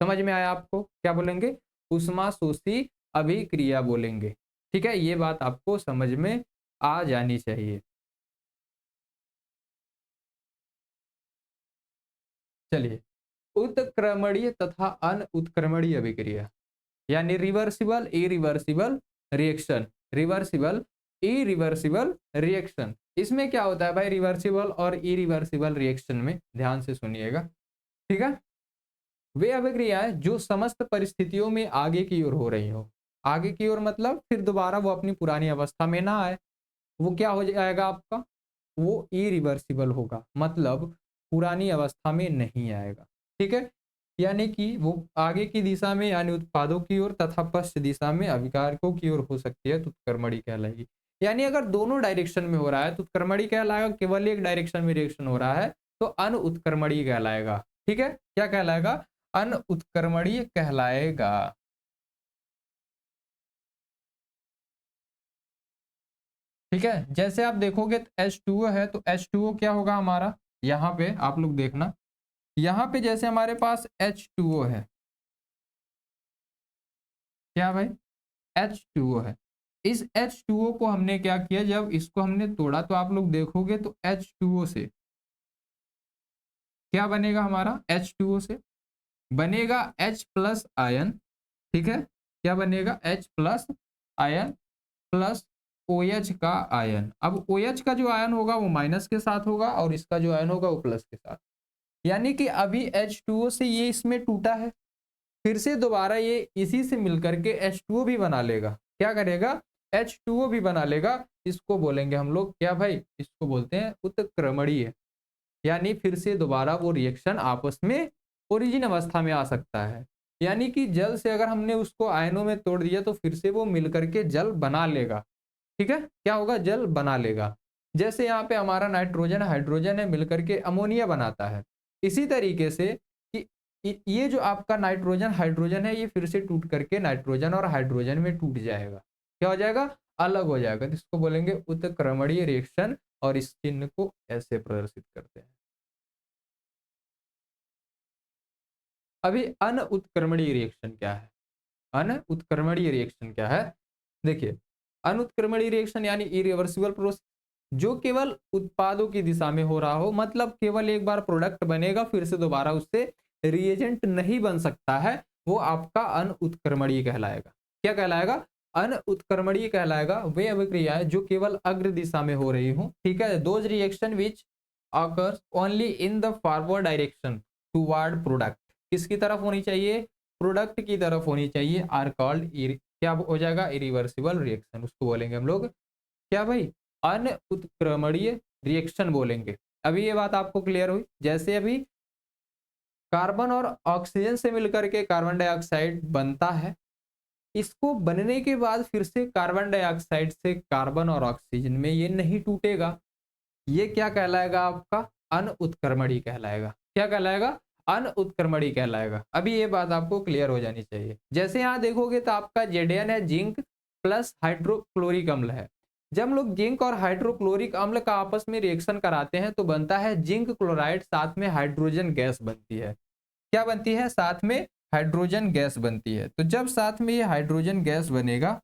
समझ में आया आपको? क्या बोलेंगे? ऊष्माशोषी अभिक्रिया बोलेंगे। ठीक है, ये बात आपको समझ में आ जानी चाहिए। चलिए, उत्क्रमणीय तथा अनउत्क्रमणीय अभिक्रिया यानी reversible irreversible reaction. Reversible irreversible reaction, इसमें क्या होता है भाई? रिवर्सिबल और इरिवर्सिबल रिएक्शन में ध्यान से सुनिएगा, ठीक है। वे अभिक्रियाएं जो समस्त परिस्थितियों में आगे की ओर हो रही हो। आगे की ओर मतलब फिर दोबारा वो अपनी पुरानी अवस्था में ना आए, वो क्या हो जाएगा आपका? वो इरिवर्सिबल होगा, मतलब पुरानी अवस्था में नहीं आएगा। ठीक है, यानी कि वो आगे की दिशा में यानी उत्पादों की ओर तथा पश्च दिशा में अभिकारकों की ओर हो सकती है तो उत्क्रमणी कहलाएगी। यानी अगर दोनों डायरेक्शन में हो रहा है तो उत्क्रमणी कहलाएगा, केवल एक डायरेक्शन में रिएक्शन हो रहा है तो अनउत्क्रमणीय कहलाएगा। ठीक है, क्या कहलाएगा? अनउत्क्रमणीय कहलाएगा। ठीक है, जैसे आप देखोगे तो H2O है तो H2O क्या होगा हमारा? यहाँ पे आप लोग देखना, यहाँ पे जैसे हमारे पास H2O है, क्या भाई? H2O है। इस H2O को हमने क्या किया, जब इसको हमने तोड़ा तो आप लोग देखोगे तो H2O से क्या बनेगा हमारा? H2O से बनेगा H प्लस आयन। ठीक है, क्या बनेगा? H plus ion plus OH का आयन। अब OH का जो आयन होगा वो माइनस के साथ होगा और इसका जो आयन होगा वो प्लस के साथ। यानी कि अभी H2O से ये इसमें टूटा है, फिर से दोबारा ये इसी से मिलकर के H2O भी बना लेगा। क्या करेगा? H2O भी बना लेगा। इसको बोलेंगे हम लोग क्या भाई? इसको बोलते हैं उत्क्रमणीय। यानी फिर से दोबारा वो रिएक्शन आपस में ओरिजिन अवस्था में आ सकता है। यानी कि जल से अगर हमने उसको आयनों में तोड़ दिया तो फिर से वो मिलकर के जल बना लेगा। ठीक है, क्या होगा? जल बना लेगा। जैसे यहाँ पे हमारा नाइट्रोजन हाइड्रोजन है मिलकर के अमोनिया बनाता है, इसी तरीके से कि ये जो आपका नाइट्रोजन हाइड्रोजन है ये फिर से टूट करके नाइट्रोजन और हाइड्रोजन में टूट जाएगा। क्या हो जाएगा? अलग हो जाएगा। तो इसको बोलेंगे उत्क्रमणीय रिएक्शन और इस चिन्ह को ऐसे प्रदर्शित करते हैं। अभी अनउत्क्रमणीय रिएक्शन क्या है? अनउत्क्रमणीय रिएक्शन क्या है? देखिए, अनउत्क्रमणीय रिएक्शन यानी इरिवर्सिबल प्रोसेस जो केवल उत्पादों की दिशा में हो रहा हो, मतलब केवल एक बार प्रोडक्ट बनेगा फिर से दोबारा उससे रिएजेंट नहीं बन सकता है, वो आपका अनउत्क्रमणीय कहलाएगा। क्या कहलाएगा? अनउत्क्रमणीय कहलाएगा। वे अभिक्रियाएं जो केवल अग्र दिशा में हो रही हो, ठीक है, those reaction which occurs only in the forward direction toward product. किसकी तरफ होनी चाहिए? प्रोडक्ट की तरफ होनी चाहिए। आर कॉल्ड, क्या हो जाएगा? Irreversible reaction. उसको बोलेंगे हम लोग क्या भाई? अनउत्क्रमणीय रिएक्शन बोलेंगे। अभी ये बात आपको क्लियर हुई? जैसे अभी कार्बन और ऑक्सीजन से मिलकर के कार्बन डाइऑक्साइड बनता है, इसको बनने के बाद फिर से कार्बन डाइऑक्साइड से कार्बन और ऑक्सीजन में ये नहीं टूटेगा। ये क्या कहलाएगा? आपका अनउत्क्रमणीय कहलाएगा। क्या कहलाएगा? अनउत्क्रमणीय कहलाएगा। अभी ये बात आपको क्लियर हो जानी चाहिए। जैसे यहाँ देखोगे तो आपका Zn है, जिंक प्लस हाइड्रोक्लोरिक अम्ल है। जब हम लोग जिंक और हाइड्रोक्लोरिक अम्ल का आपस में रिएक्शन कराते हैं तो बनता है जिंक क्लोराइड, साथ में हाइड्रोजन गैस बनती है। क्या बनती है? साथ में हाइड्रोजन गैस बनती है। तो जब साथ में ये हाइड्रोजन गैस बनेगा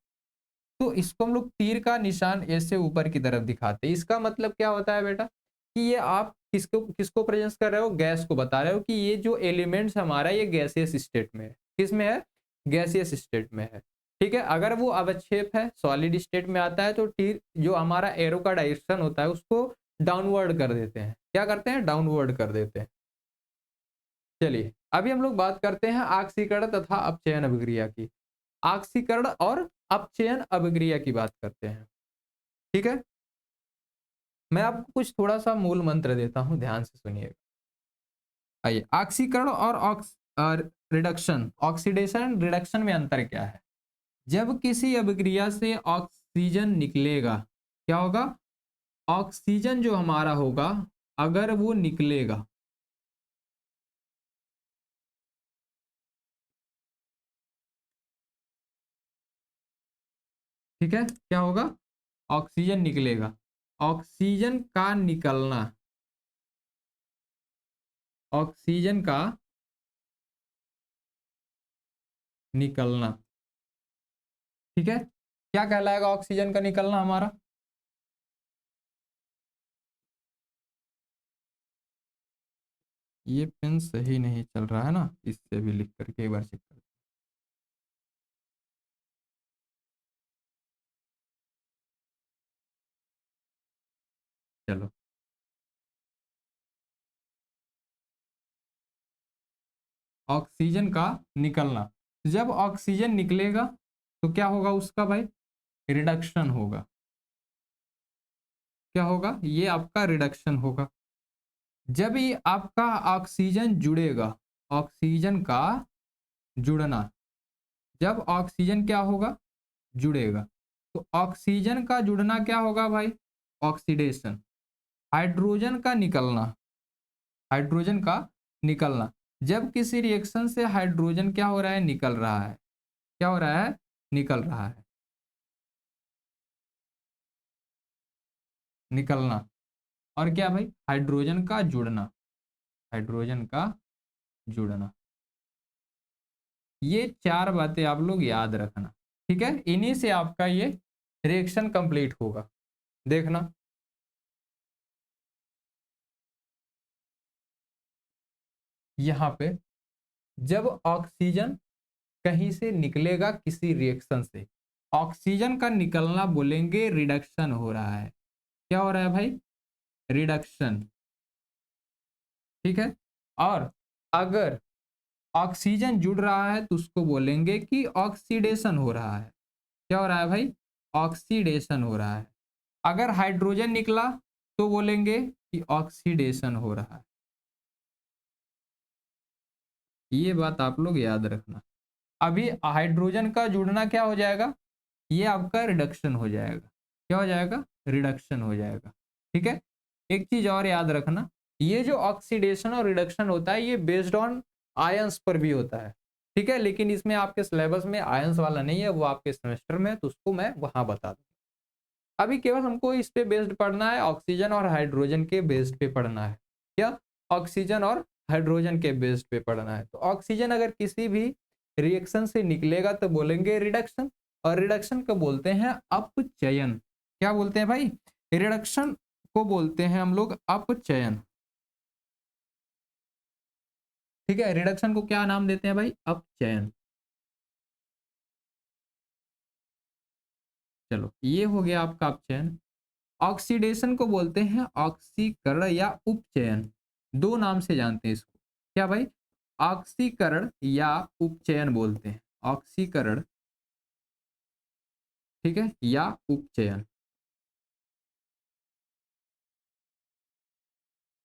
तो इसको हम लोग तीर का निशान ऐसे ऊपर की तरफ दिखाते हैं। इसका मतलब क्या होता है बेटा? कि ये आप किसको किसको प्रेजेंस कर रहे हो? गैस को बता रहे हो कि ये जो एलिमेंट्स हमारा ये गैसियस स्टेट में है। किस में है? गैसियस स्टेट में है। ठीक है, अगर वो अवक्षेप है, सॉलिड स्टेट में आता है तो तीर जो हमारा एरो का डायरेक्शन होता है उसको डाउनवर्ड कर देते हैं। क्या करते हैं? डाउनवर्ड कर देते हैं। चलिए, अभी हम लोग बात करते हैं ऑक्सीकरण तथा अपचयन अभिक्रिया की। ऑक्सीकरण और अपचयन अभिक्रिया की बात करते हैं। ठीक है, मैं आपको कुछ थोड़ा सा मूल मंत्र देता हूं, ध्यान से सुनिएगा। आइए, ऑक्सीकरण और रिडक्शन, ऑक्सीडेशन रिडक्शन में अंतर क्या है? जब किसी अभिक्रिया से ऑक्सीजन निकलेगा क्या होगा? ऑक्सीजन जो हमारा होगा अगर वो निकलेगा, ठीक है, क्या होगा, ऑक्सीजन निकलेगा, ऑक्सीजन का निकलना, ऑक्सीजन का निकलना, ठीक है, क्या कहलाएगा ऑक्सीजन का निकलना हमारा, ये पेन सही नहीं चल रहा है ना, इससे भी लिख करके एक बार चेक कर, चलो, ऑक्सीजन का निकलना, जब ऑक्सीजन निकलेगा तो क्या होगा उसका भाई, रिडक्शन होगा, क्या होगा, ये आपका रिडक्शन होगा, जब ये आपका ऑक्सीजन जुड़ेगा, ऑक्सीजन का जुड़ना, जब ऑक्सीजन क्या होगा, जुड़ेगा, तो ऑक्सीजन का जुड़ना क्या होगा भाई, ऑक्सीडेशन, हाइड्रोजन का निकलना, हाइड्रोजन का निकलना, जब किसी रिएक्शन से हाइड्रोजन क्या हो रहा है, निकल रहा है, क्या हो रहा है, निकल रहा है, निकलना, और क्या भाई, हाइड्रोजन का जुड़ना, हाइड्रोजन का जुड़ना, ये चार बातें आप लोग याद रखना, ठीक है, इन्हीं से आपका ये रिएक्शन कंप्लीट होगा, देखना, यहाँ पे जब ऑक्सीजन कहीं से निकलेगा किसी रिएक्शन से, ऑक्सीजन का निकलना बोलेंगे रिडक्शन हो रहा है, क्या हो रहा है भाई, रिडक्शन, ठीक है, और अगर ऑक्सीजन जुड़ रहा है तो उसको बोलेंगे कि ऑक्सीडेशन हो रहा है, क्या हो रहा है भाई, ऑक्सीडेशन हो रहा है, अगर हाइड्रोजन निकला तो बोलेंगे कि ऑक्सीडेशन हो रहा है, ये बात आप लोग याद रखना, अभी हाइड्रोजन का जुड़ना क्या हो जाएगा, ये आपका रिडक्शन हो जाएगा, क्या हो जाएगा, रिडक्शन हो जाएगा, ठीक है, एक चीज और याद रखना, ये जो ऑक्सीडेशन और रिडक्शन होता है ये बेस्ड ऑन आयंस पर भी होता है, ठीक है, लेकिन इसमें आपके सिलेबस में आयंस वाला नहीं है, वो आपके सेमेस्टर में, तो उसको मैं वहां बता दूँ, अभी केवल हमको इस पे बेस्ड पढ़ना है, ऑक्सीजन और हाइड्रोजन के बेस्ड पे पढ़ना है, क्या, ऑक्सीजन और हाइड्रोजन के बेस्ड पे पढ़ना है, तो ऑक्सीजन अगर किसी भी रिएक्शन से निकलेगा तो बोलेंगे रिडक्शन, और रिडक्शन को बोलते हैं अपचयन, क्या बोलते हैं भाई, रिडक्शन को बोलते हैं हम लोग अपचयन, ठीक है, रिडक्शन को क्या नाम देते हैं भाई, अपचयन, चलो ये हो गया आपका अपचयन, ऑक्सीडेशन को बोलते हैं ऑक्सीकरण या उपचयन, दो नाम से जानते हैं इसको, क्या भाई, ऑक्सीकरण या उपचयन बोलते हैं, ऑक्सीकरण, ठीक है, या उपचयन,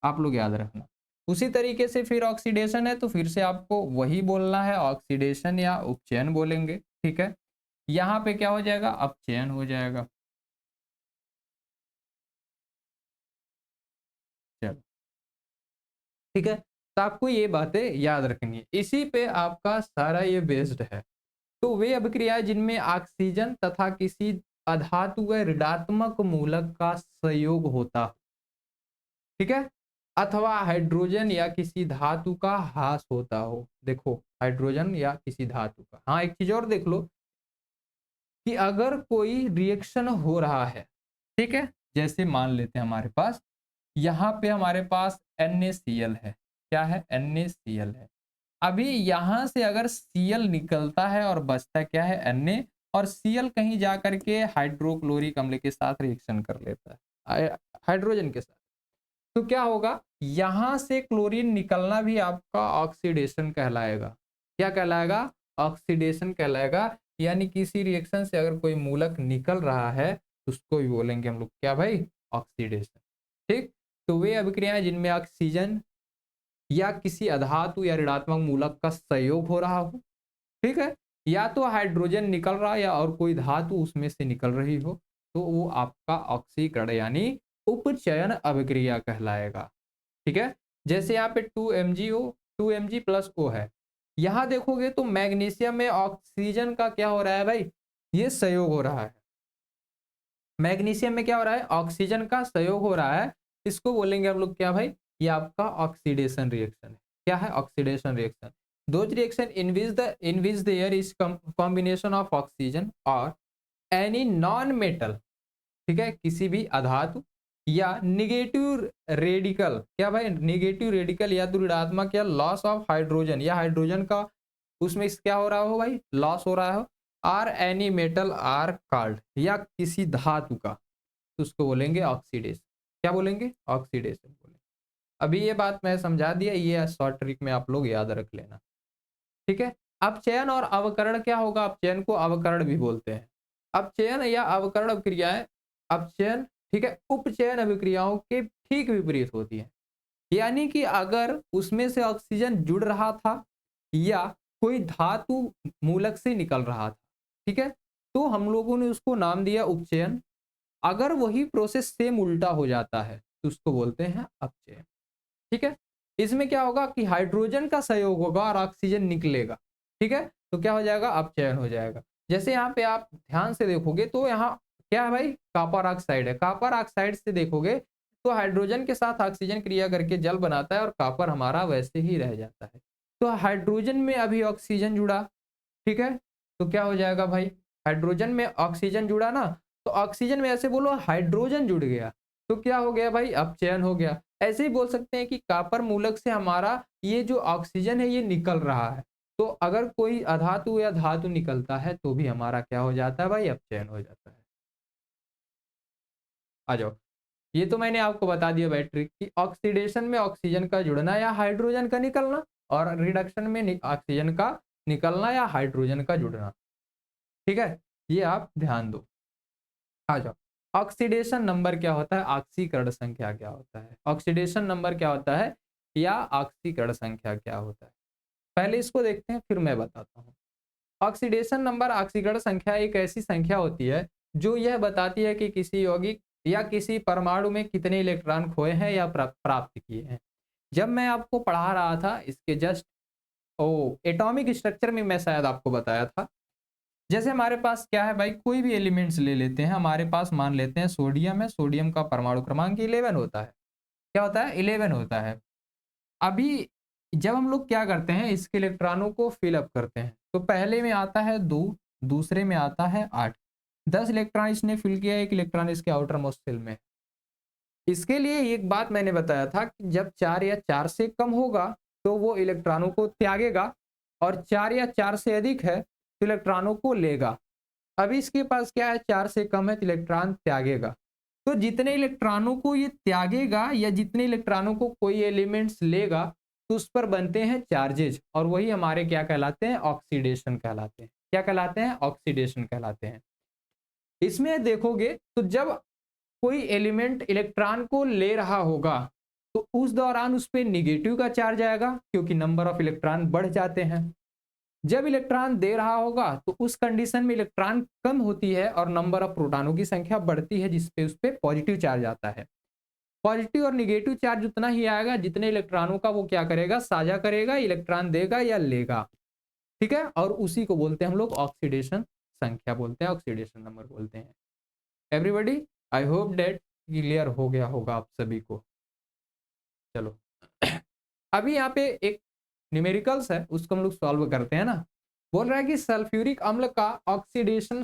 आप लोग याद रखना, उसी तरीके से फिर ऑक्सीडेशन है तो फिर से आपको वही बोलना है, ऑक्सीडेशन या उपचयन बोलेंगे, ठीक है, यहाँ पे क्या हो जाएगा, अपचयन हो जाएगा, चलो, ठीक है, तो आपको ये बातें याद रखनी है, इसी पे आपका सारा ये बेस्ड है, तो वे अभिक्रियाएं जिनमें ऑक्सीजन तथा किसी अधातु व ऋणात्मक मूलक का संयोग होता हो, ठीक है, अथवा हाइड्रोजन या किसी धातु का ह्रास होता हो, देखो हाइड्रोजन या किसी धातु का, हाँ एक चीज और देख लो कि अगर कोई रिएक्शन हो रहा है, ठीक है, जैसे मान लेते हैं हमारे पास, यहाँ पे हमारे पास NaCl है, क्या है, NaCl है, अभी यहां से अगर Cl निकलता है और बचता क्या है, Na, और Cl कहीं जा करके हाइड्रोक्लोरिक अम्ल के साथ रिएक्शन कर लेता है हाइड्रोजन के साथ, तो क्या होगा, यहां से क्लोरीन निकलना भी आपका ऑक्सीडेशन कहलाएगा, क्या कहलाएगा, ऑक्सीडेशन कहलाएगा, यानी किसी रिएक्शन से अगर कोई मूलक निकल रहा है तो उसको भी बोलेंगे हम लोग क्या भाई, ऑक्सीडेशन, ठीक, तो वे अभिक्रियाएं जिनमें ऑक्सीजन या किसी अधातु या ऋणात्मक मूलक का संयोग हो रहा हो, ठीक है, या तो हाइड्रोजन निकल रहा है या और कोई धातु उसमें से निकल रही हो, तो वो आपका ऑक्सीकरण यानी उपचयन अभिक्रिया कहलाएगा। ठीक है, जैसे यहाँ पे 2 mgO 2 mg प्लस O है, यहाँ देखोगे तो मैग्नीशियम में ऑक्सीजन का क्या हो रहा है भाई, ये सहयोग हो रहा है। मैग्नीशियम में क्या हो रहा है, ऑक्सीजन का सहयोग हो रहा है। इसको बोलेंगे हम लोग क्या भाई, ये आपका ऑक्सीडेशन रिएक्शन है। क्या है, oxidation reaction. Those reaction in which the air is combination of oxygen और एनी नॉन मेटल, ठीक है, किसी भी अधातु या निगेटिव रेडिकल, क्या भाई, निगेटिव रेडिकल या तो ऋणात्मक या लॉस ऑफ हाइड्रोजन, या हाइड्रोजन का उसमें क्या हो रहा हो भाई, लॉस हो रहा हो, or any metal or cold, या किसी धातु का, तो उसको बोलेंगे ऑक्सीडेशन। क्या बोलेंगे, ऑक्सीडेशन बोलेंगे। अभी ये बात मैं समझा दिया, ये शॉर्ट ट्रिक में आप लोग याद रख लेना। ठीक है, अपचयन और अवकरण क्या होगा, अपचयन को अवकरण भी बोलते हैं। अपचयन या अवकरण अभिक्रियाएं, अपचयन, ठीक है, उपचयन अभिक्रियाओं के ठीक विपरीत होती है। यानी कि अगर उसमें से ऑक्सीजन जुड़ रहा था या कोई धातु मूलक से निकल रहा था, ठीक है, तो हम लोगों ने उसको नाम दिया उपचयन। अगर वही प्रोसेस सेम उल्टा हो जाता है तो उसको बोलते हैं अपचयन। ठीक है, इसमें क्या होगा कि हाइड्रोजन का सहयोग होगा और ऑक्सीजन निकलेगा। ठीक है, तो क्या हो जाएगा, अपचयन हो जाएगा। जैसे यहाँ पे आप ध्यान से देखोगे तो यहाँ क्या है भाई, कॉपर ऑक्साइड है। कॉपर ऑक्साइड से देखोगे तो हाइड्रोजन के साथ ऑक्सीजन क्रिया करके जल बनाता है और कॉपर हमारा वैसे ही रह जाता है। तो हाइड्रोजन में अभी ऑक्सीजन जुड़ा, ठीक है, तो क्या हो जाएगा भाई, हाइड्रोजन में ऑक्सीजन जुड़ा ना, तो ऑक्सीजन में ऐसे बोलो हाइड्रोजन जुड़ गया, तो क्या हो गया भाई, अपचयन हो गया। ऐसे ही बोल सकते हैं कि कॉपर मूलक से हमारा ये जो ऑक्सीजन है ये निकल रहा है, तो अगर कोई अधातु या धातु निकलता है तो भी हमारा क्या हो जाता है भाई, अपचयन हो जाता है। आ जाओ, ये तो मैंने आपको बता दिया भाई ट्रिक कि ऑक्सीडेशन में ऑक्सीजन का जुड़ना या हाइड्रोजन का निकलना, और रिडक्शन में ऑक्सीजन का निकलना या हाइड्रोजन का जुड़ना। ठीक है, ये आप ध्यान दो। आ जाओ, ऑक्सीडेशन नंबर क्या होता है, ऑक्सीकरण संख्या क्या होता है, ऑक्सीडेशन नंबर क्या होता है या ऑक्सीकरण संख्या क्या होता है, पहले इसको देखते हैं फिर मैं बताता हूँ। ऑक्सीडेशन नंबर, ऑक्सीकरण संख्या एक ऐसी संख्या होती है जो यह बताती है कि किसी यौगिक या किसी परमाणु में कितने इलेक्ट्रॉन खोए हैं या प्राप्त किए हैं। जब मैं आपको पढ़ा रहा था इसके जस्ट एटॉमिक स्ट्रक्चर में मैं शायद आपको बताया था, जैसे हमारे पास क्या है भाई, कोई भी एलिमेंट्स ले लेते हैं, हमारे पास मान लेते हैं सोडियम है, सोडियम का परमाणु क्रमांक 11 होता है। क्या होता है, 11 होता है। अभी जब हम लोग क्या करते हैं, इसके इलेक्ट्रॉनों को फिलअप करते हैं, तो पहले में आता है 2, दूसरे में आता है 8, 10 इलेक्ट्रॉन इसने फिल किया, एक इलेक्ट्रॉन इसके आउटर मोस्ट शेल में। इसके लिए एक बात मैंने बताया था कि जब 4 या 4 से कम होगा तो वो इलेक्ट्रॉनों को त्यागेगा, और 4 या 4 से अधिक है तो इलेक्ट्रॉनों को लेगा। अभी इसके पास क्या है, 4 से कम है तो इलेक्ट्रॉन त्यागेगा। तो जितने इलेक्ट्रॉनों को ये त्यागेगा या जितने इलेक्ट्रॉनों को कोई एलिमेंट्स लेगा तो उस पर बनते हैं चार्जेज, और वही हमारे क्या कहलाते हैं, ऑक्सीडेशन कहलाते हैं। क्या कहलाते हैं, ऑक्सीडेशन कहलाते हैं। इसमें देखोगे तो जब कोई एलिमेंट इलेक्ट्रॉन को ले रहा होगा तो उस दौरान उस पर निगेटिव का चार्ज आएगा क्योंकि नंबर ऑफ इलेक्ट्रॉन बढ़ जाते हैं। जब इलेक्ट्रॉन दे रहा होगा तो उस कंडीशन में इलेक्ट्रॉन कम होती है और नंबर ऑफ प्रोटॉनों की संख्या बढ़ती है, जिसपे उस पर पॉजिटिव चार्ज आता है। पॉजिटिव और निगेटिव चार्ज उतना ही आएगा जितने इलेक्ट्रॉनों का वो क्या करेगा, साझा करेगा, इलेक्ट्रॉन देगा या लेगा। ठीक है, और उसी को बोलते हैं हम लोग ऑक्सीडेशन संख्या बोलते हैं, ऑक्सीडेशन नंबर बोलते हैं। Everybody, I hope that clear हो गया होगा आप सभी को। चलो अभी यहाँ पे एक न्यूमेरिकल्स है, उसको हम लोग सॉल्व करते हैं ना। बोल रहा है कि सल्फ्यूरिक अम्ल का ऑक्सीडेशन,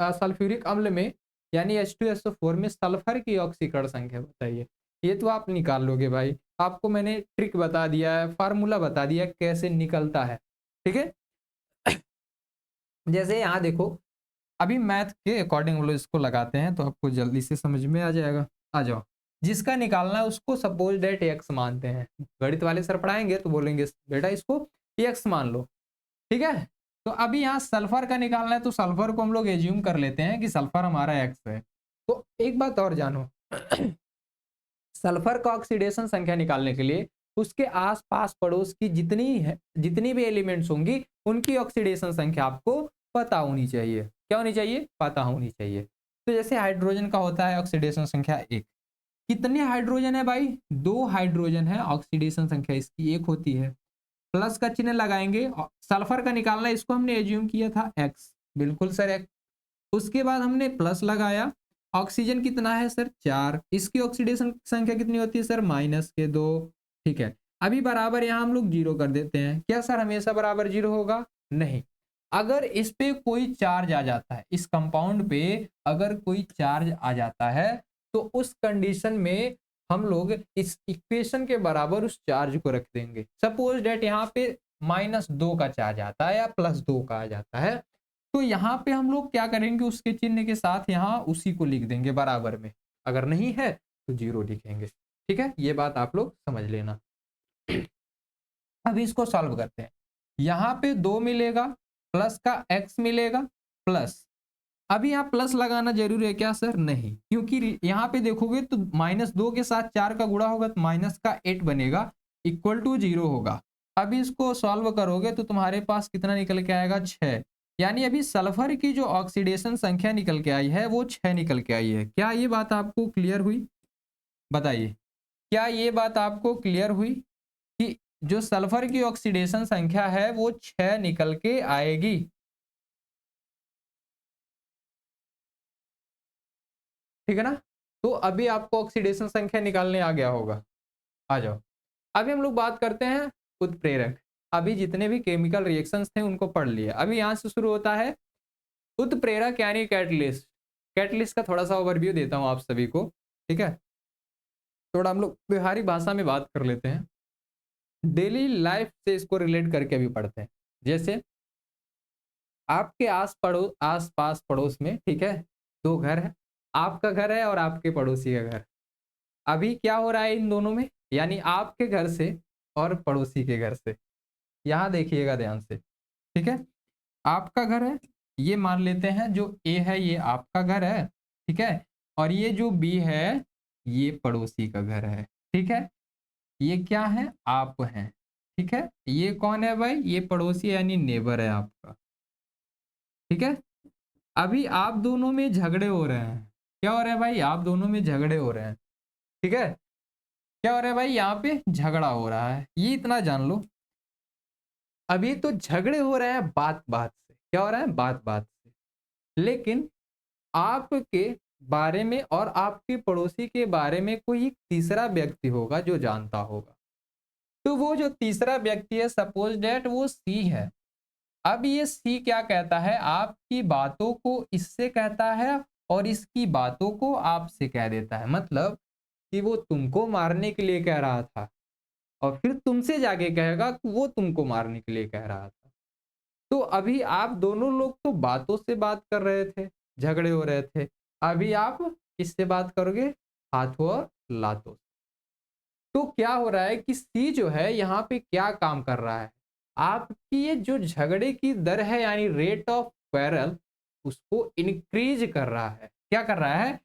सल्फ्यूरिक अम्ल में यानी H2SO4 में सल्फर की ऑक्सीकरण संख्या बताइए। ये तो आप निकाल लोगे भाई, आपको मैंने ट्रिक बता दिया है, फार्मूला बता दिया कैसे निकलता है। ठीक है, जैसे यहाँ देखो, अभी मैथ के अकॉर्डिंग हम लोग इसको लगाते हैं तो आपको जल्दी से समझ में आ जाएगा। आ जाओ, जिसका निकालना है उसको सपोज डेट एक्स मानते हैं। गणित वाले सर पढ़ाएंगे तो बोलेंगे बेटा इसको एक्स मान लो। ठीक है, तो अभी यहाँ सल्फर का निकालना है तो सल्फर को हम लोग एज्यूम कर लेते हैं कि सल्फर हमारा एक्स है। तो एक बात और जानो सल्फर का ऑक्सीडेशन संख्या निकालने के लिए उसके आसपास पड़ोस की जितनी भी एलिमेंट्स होंगी उनकी ऑक्सीडेशन संख्या आपको पता होनी चाहिए। क्या होनी चाहिए, पता होनी चाहिए। तो जैसे हाइड्रोजन का होता है ऑक्सीडेशन संख्या 1, कितने हाइड्रोजन है भाई, 2 हाइड्रोजन है, ऑक्सीडेशन संख्या इसकी 1 होती है। प्लस का चिन्ह लगाएंगे, सल्फर का निकालना है, इसको हमने एज्यूम किया था x, बिल्कुल सर x। उसके बाद हमने प्लस लगाया, ऑक्सीजन कितना है सर 4, इसकी ऑक्सीडेशन संख्या कितनी होती है सर -2, ठीक है। अभी बराबर यहाँ हम लोग 0 कर देते हैं। क्या सर हमेशा बराबर 0 होगा? नहीं, अगर इस पे कोई चार्ज आ जाता है, इस कंपाउंड पे अगर कोई चार्ज आ जाता है, तो उस कंडीशन में हम लोग इस इक्वेशन के बराबर उस चार्ज को रख देंगे। सपोज डेट यहाँ पे -2 का चार्ज आता है या +2 का आ जाता है, तो यहाँ पे हम लोग क्या करेंगे, उसके चिन्ह के साथ यहाँ उसी को लिख देंगे बराबर में। अगर नहीं है तो 0 लिखेंगे, ठीक है। ये बात आप लोग समझ लेना। अब इसको सॉल्व करते हैं। यहाँ पे 2 मिलेगा, प्लस का x मिलेगा, प्लस अभी यहाँ प्लस लगाना जरूरी है क्या सर? नहीं, क्योंकि यहाँ पे देखोगे तो -2 के साथ 4 का गुणा होगा तो माइनस का 8 बनेगा, इक्वल टू 0 होगा। अभी इसको सॉल्व करोगे तो तुम्हारे पास कितना निकल के आएगा? 6। यानी अभी सल्फर की जो ऑक्सीडेशन संख्या निकल के आई है वो 6 निकल के आई है। क्या ये बात आपको क्लियर हुई? बताइए, क्या ये बात आपको क्लियर हुई कि जो सल्फर की ऑक्सीडेशन संख्या है वो 6 निकल के आएगी? ठीक है ना। तो अभी आपको ऑक्सीडेशन संख्या निकालने आ गया होगा। आ जाओ, अभी हम लोग बात करते हैं उत्प्रेरक। अभी जितने भी केमिकल रिएक्शंस थे उनको पढ़ लिया, अभी यहां से शुरू होता है उत्प्रेरक यानी कैटलिस्ट। कैटलिस्ट का थोड़ा सा ओवरव्यू देता हूं आप सभी को, ठीक है। थोड़ा हम लोग व्यवहारिक भाषा में बात कर लेते हैं, डेली लाइफ से इसको रिलेट करके अभी पढ़ते हैं। जैसे आपके आस पास पड़ोस में, ठीक है, 2 घर है, आपका घर है और आपके पड़ोसी का घर। अभी क्या हो रहा है इन दोनों में, यानी आपके घर से और पड़ोसी के घर से। यहां देखिएगा ध्यान से, ठीक है। आपका घर है, ये मान लेते हैं जो ए है ये आपका घर है, ठीक है, और ये जो बी है ये पड़ोसी का घर है, ठीक है। ये क्या है? आप हैं, ठीक है। ये कौन है भाई? ये पड़ोसी यानी नेबर है आपका, ठीक है। अभी आप दोनों में झगड़े हो रहे हैं। क्या हो रहा है भाई? आप दोनों में झगड़े हो रहे हैं, ठीक है। क्या हो रहा है भाई? यहाँ पे झगड़ा हो रहा है, ये इतना जान लो। अभी तो झगड़े हो रहे हैं बात बात से। क्या हो रहा है? बात बात से। लेकिन आपके बारे में और आपके पड़ोसी के बारे में कोई एक तीसरा व्यक्ति होगा जो जानता होगा। तो वो जो तीसरा व्यक्ति है, सपोज डेट वो सी है। अब ये सी क्या कहता है? आपकी बातों को इससे कहता है और इसकी बातों को आपसे कह देता है। मतलब कि वो तुमको मारने के लिए कह रहा था और फिर तुमसे जाके कहेगा कि वो तुमको मारने के लिए कह रहा था। तो अभी आप दोनों लोग तो बातों से बात कर रहे थे, झगड़े हो रहे थे। अभी आप किससे बात करोगे? हाथों और लातों से। तो क्या हो रहा है कि सी जो है यहाँ पे क्या काम कर रहा है? आपकी ये जो झगड़े की दर है यानी रेट ऑफ क्वेरल, उसको इंक्रीज कर रहा है। क्या कर रहा है?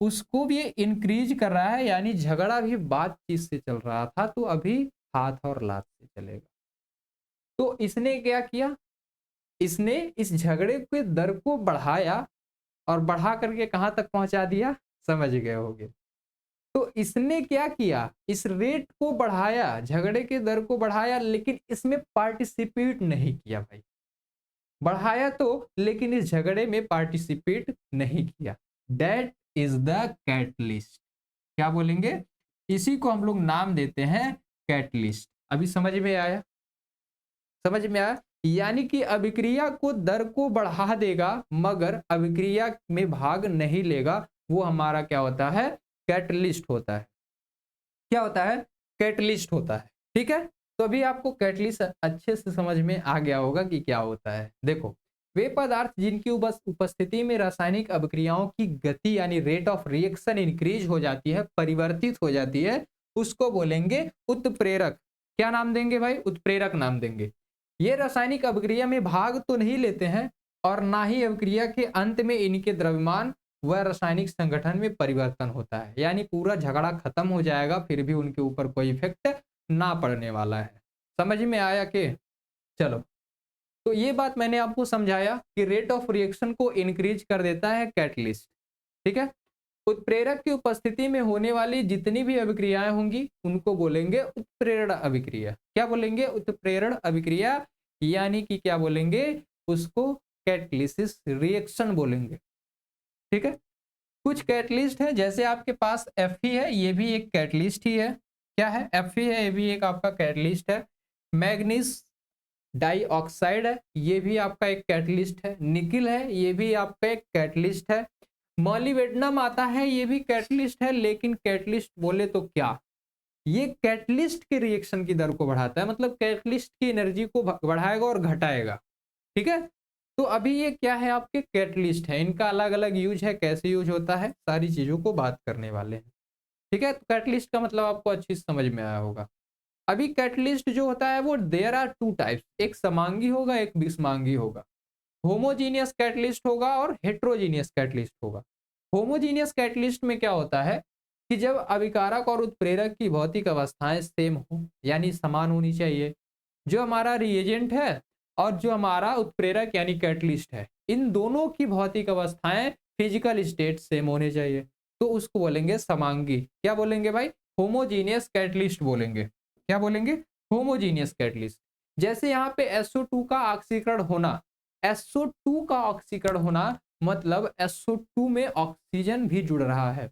उसको भी इंक्रीज कर रहा है, यानी झगड़ा भी बातचीत से चल रहा था तो अभी हाथ और लात से चलेगा। तो इसने क्या किया? इसने इस झगड़े के दर को बढ़ाया और बढ़ा करके कहां तक पहुंचा दिया? समझ गए होगे। तो इसने क्या किया? इस रेट को बढ़ाया, झगड़े के दर को बढ़ाया, लेकिन इसमें पार्टिसिपेट नहीं किया भाई। बढ़ाया तो, लेकिन इस झगड़े में पार्टिसिपेट नहीं किया। That is the catalyst. क्या बोलेंगे? इसी को हम लोग नाम देते हैं कैटलिस्ट। अभी समझ में आया? समझ में आया? यानी कि अभिक्रिया को दर को बढ़ा देगा मगर अभिक्रिया में भाग नहीं लेगा, वो हमारा क्या होता है? कैटलिस्ट होता है। क्या होता है? कैटलिस्ट होता है, ठीक है। तो अभी आपको कैटलिस्ट अच्छे से समझ में आ गया होगा कि क्या होता है। देखो, वे पदार्थ जिनकी उपस्थिति में रासायनिक अभिक्रियाओं की गति यानी रेट ऑफ रिएक्शन इंक्रीज हो जाती है, परिवर्तित हो जाती है, उसको बोलेंगे उत्प्रेरक। क्या नाम देंगे भाई? उत्प्रेरक नाम देंगे। ये रासायनिक अभिक्रिया में भाग तो नहीं लेते हैं और ना ही अभिक्रिया के अंत में इनके द्रव्यमान व रासायनिक संगठन में परिवर्तन होता है। यानी पूरा झगड़ा खत्म हो जाएगा फिर भी उनके ऊपर कोई इफेक्ट ना पड़ने वाला है। समझ में आया कि? चलो, तो ये बात मैंने आपको समझाया कि रेट ऑफ रिएक्शन को इंक्रीज कर देता है कैटलिस्ट, ठीक है। उत्प्रेरक की उपस्थिति में होने वाली जितनी भी अभिक्रियाएं होंगी उनको बोलेंगे उत्प्रेरण अभिक्रिया। क्या बोलेंगे? उत्प्रेरण अभिक्रिया, यानी कि क्या बोलेंगे उसको? कैटलिसिस रिएक्शन बोलेंगे। ठीक है, कुछ कैटलिस्ट है, जैसे आपके पास Fe है, ये भी एक कैटलिस्ट ही है। क्या है? Fe है, ये भी एक आपका कैटलिस्ट है। मैग्नीज डाइऑक्साइड है, ये भी आपका एक कैटलिस्ट है। निकिल है, ये भी आपका एक कैटलिस्ट है। मॉलिब्डेनम आता है, ये भी कैटलिस्ट है, लेकिन कैटलिस्ट बोले तो क्या, ये कैटलिस्ट के रिएक्शन की दर को बढ़ाता है, मतलब कैटलिस्ट की एनर्जी को बढ़ाएगा और घटाएगा। ठीक है, तो अभी ये क्या है? आपके कैटलिस्ट है, इनका अलग अलग यूज है, कैसे यूज होता है, सारी चीजों को बात करने वाले हैं। ठीक है, तो कैटलिस्ट का मतलब आपको अच्छी समझ में आया होगा। अभी कैटलिस्ट जो होता है वो देयर आर टू टाइप्स, एक समांगी होगा, एक विषमांगी होगा। होमोजीनियस कैटलिस्ट होगा और हेट्रोजीनियस कैटलिस्ट होगा। होमोजीनियस कैटलिस्ट में क्या होता है कि जब अभिकारक और उत्प्रेरक की भौतिक अवस्थाएं सेम हो, यानी समान होनी चाहिए, जो हमारा रिएजेंट है और जो हमारा उत्प्रेरक यानी कैटलिस्ट है, इन दोनों की भौतिक अवस्थाएं फिजिकल स्टेट सेम होने चाहिए, तो उसको बोलेंगे समांगी। क्या बोलेंगे भाई? होमोजीनियस कैटलिस्ट बोलेंगे। क्या बोलेंगे? Homogeneous catalyst. जैसे यहाँ पे SO2 का ऑक्सीकरण होना, SO2 का ऑक्सीकरण होना मतलब SO2 में ऑक्सीजन भी जुड़ रहा है।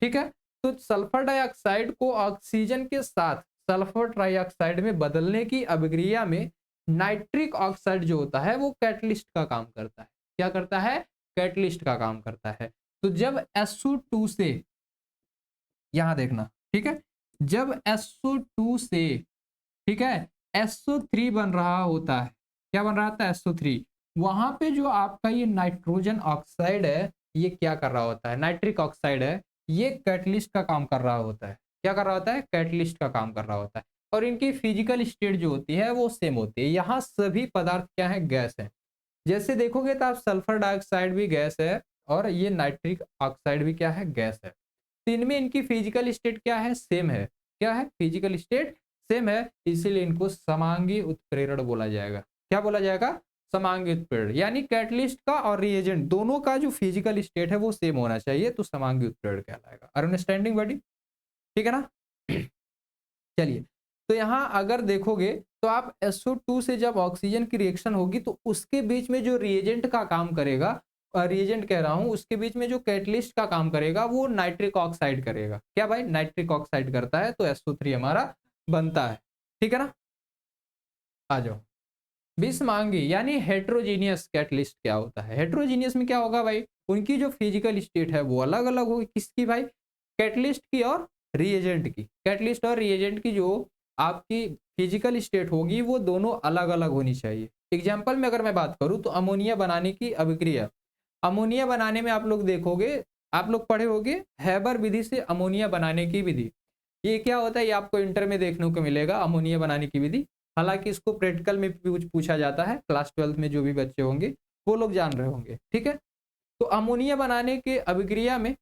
ठीक है, तो सल्फर डाइऑक्साइड को ऑक्सीजन के साथ सल्फर ट्राइऑक्साइड में बदलने की अभिक्रिया में नाइट्रिक ऑक्साइड जो होता है वो कैटलिस्ट का काम करता है। क्या करता है? कैटलिस्ट का काम करता है। तो जब SO2 से, यहां देखना, ठीक है, जब SO2 से, ठीक है, SO3 बन रहा होता है, क्या बन रहा था? SO3, वहां पे जो आपका ये नाइट्रोजन ऑक्साइड है, ये क्या कर रहा होता है? नाइट्रिक ऑक्साइड है, ये कैटलिस्ट का काम कर रहा होता है। क्या कर रहा होता है? कैटलिस्ट का काम कर रहा होता है। और इनकी फिजिकल स्टेट जो होती है वो सेम होती है। यहाँ सभी पदार्थ क्या है? गैस है। जैसे देखोगे तो आप सल्फर डाइऑक्साइड भी गैस है और ये नाइट्रिक ऑक्साइड भी क्या है? गैस है। तो इनमें इनकी फिजिकल स्टेट क्या है? सेम है। क्या है? फिजिकल स्टेट सेम है, इसीलिए इनको समांगी उत्प्रेरण बोला जाएगा। क्या बोला जाएगा? समांगी उत्प्रेरण, यानी कैटलिस्ट का और रिएजेंट दोनों का जो फिजिकल स्टेट है वो सेम होना चाहिए, तो समांगी उत्प्रेरण कहलाएगा। आर अंडरस्टैंडिंग बडी? ठीक है ना? चलिए, तो यहां अगर देखोगे तो आप SO2 से जब ऑक्सीजन की रिएक्शन होगी तो उसके बीच में जो रिएजेंट का काम करेगा, रिएजेंट कह रहा हूं, उसके बीच में जो कैटलिस्ट का काम करेगा वो नाइट्रिक ऑक्साइड करेगा। क्या भाई? नाइट्रिक ऑक्साइड करता है, तो SO3 हमारा बनता है। ठीक है ना? आ जाओ, विषमांगी यानी हेट्रोजीनियस कैटलिस्ट क्या होता है? हेट्रोजीनियस में क्या होगा भाई? उनकी जो फिजिकल स्टेट है वो अलग अलग होगी। किसकी भाई? कैटलिस्ट की और रिएजेंट की। कैटलिस्ट और रिएजेंट की जो आपकी फिजिकल स्टेट होगी वो दोनों अलग अलग होनी चाहिए। एग्जाम्पल में अगर मैं बात करूं तो अमोनिया बनाने की अभिक्रिया, अमोनिया बनाने में आप लोग देखोगे, आप लोग पढ़े होगे हैबर विधि से अमोनिया बनाने की विधि। ये क्या होता है? ये आपको इंटर में देखने को मिलेगा, अमोनिया बनाने की विधि। हालांकि इसको प्रैक्टिकल में भी कुछ पूछा जाता है, क्लास 12 में जो भी बच्चे होंगे वो लोग जान रहे होंगे। ठीक है, तो अमोनिया बनाने के अभिक्रिया में,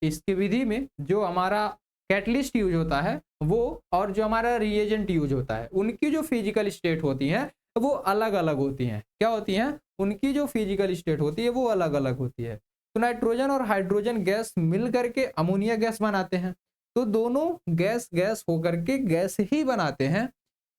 इसकी विधि में जो हमारा कैटलिस्ट यूज होता है वो और जो हमारा रिएजेंट यूज होता है, उनकी जो फिजिकल स्टेट होती है वो अलग अलग होती हैं। क्या होती हैं? उनकी जो फिजिकल स्टेट होती है वो अलग अलग होती है। तो नाइट्रोजन और हाइड्रोजन गैस मिल करके अमोनिया गैस बनाते हैं, तो दोनों गैस गैस होकर के गैस ही बनाते हैं।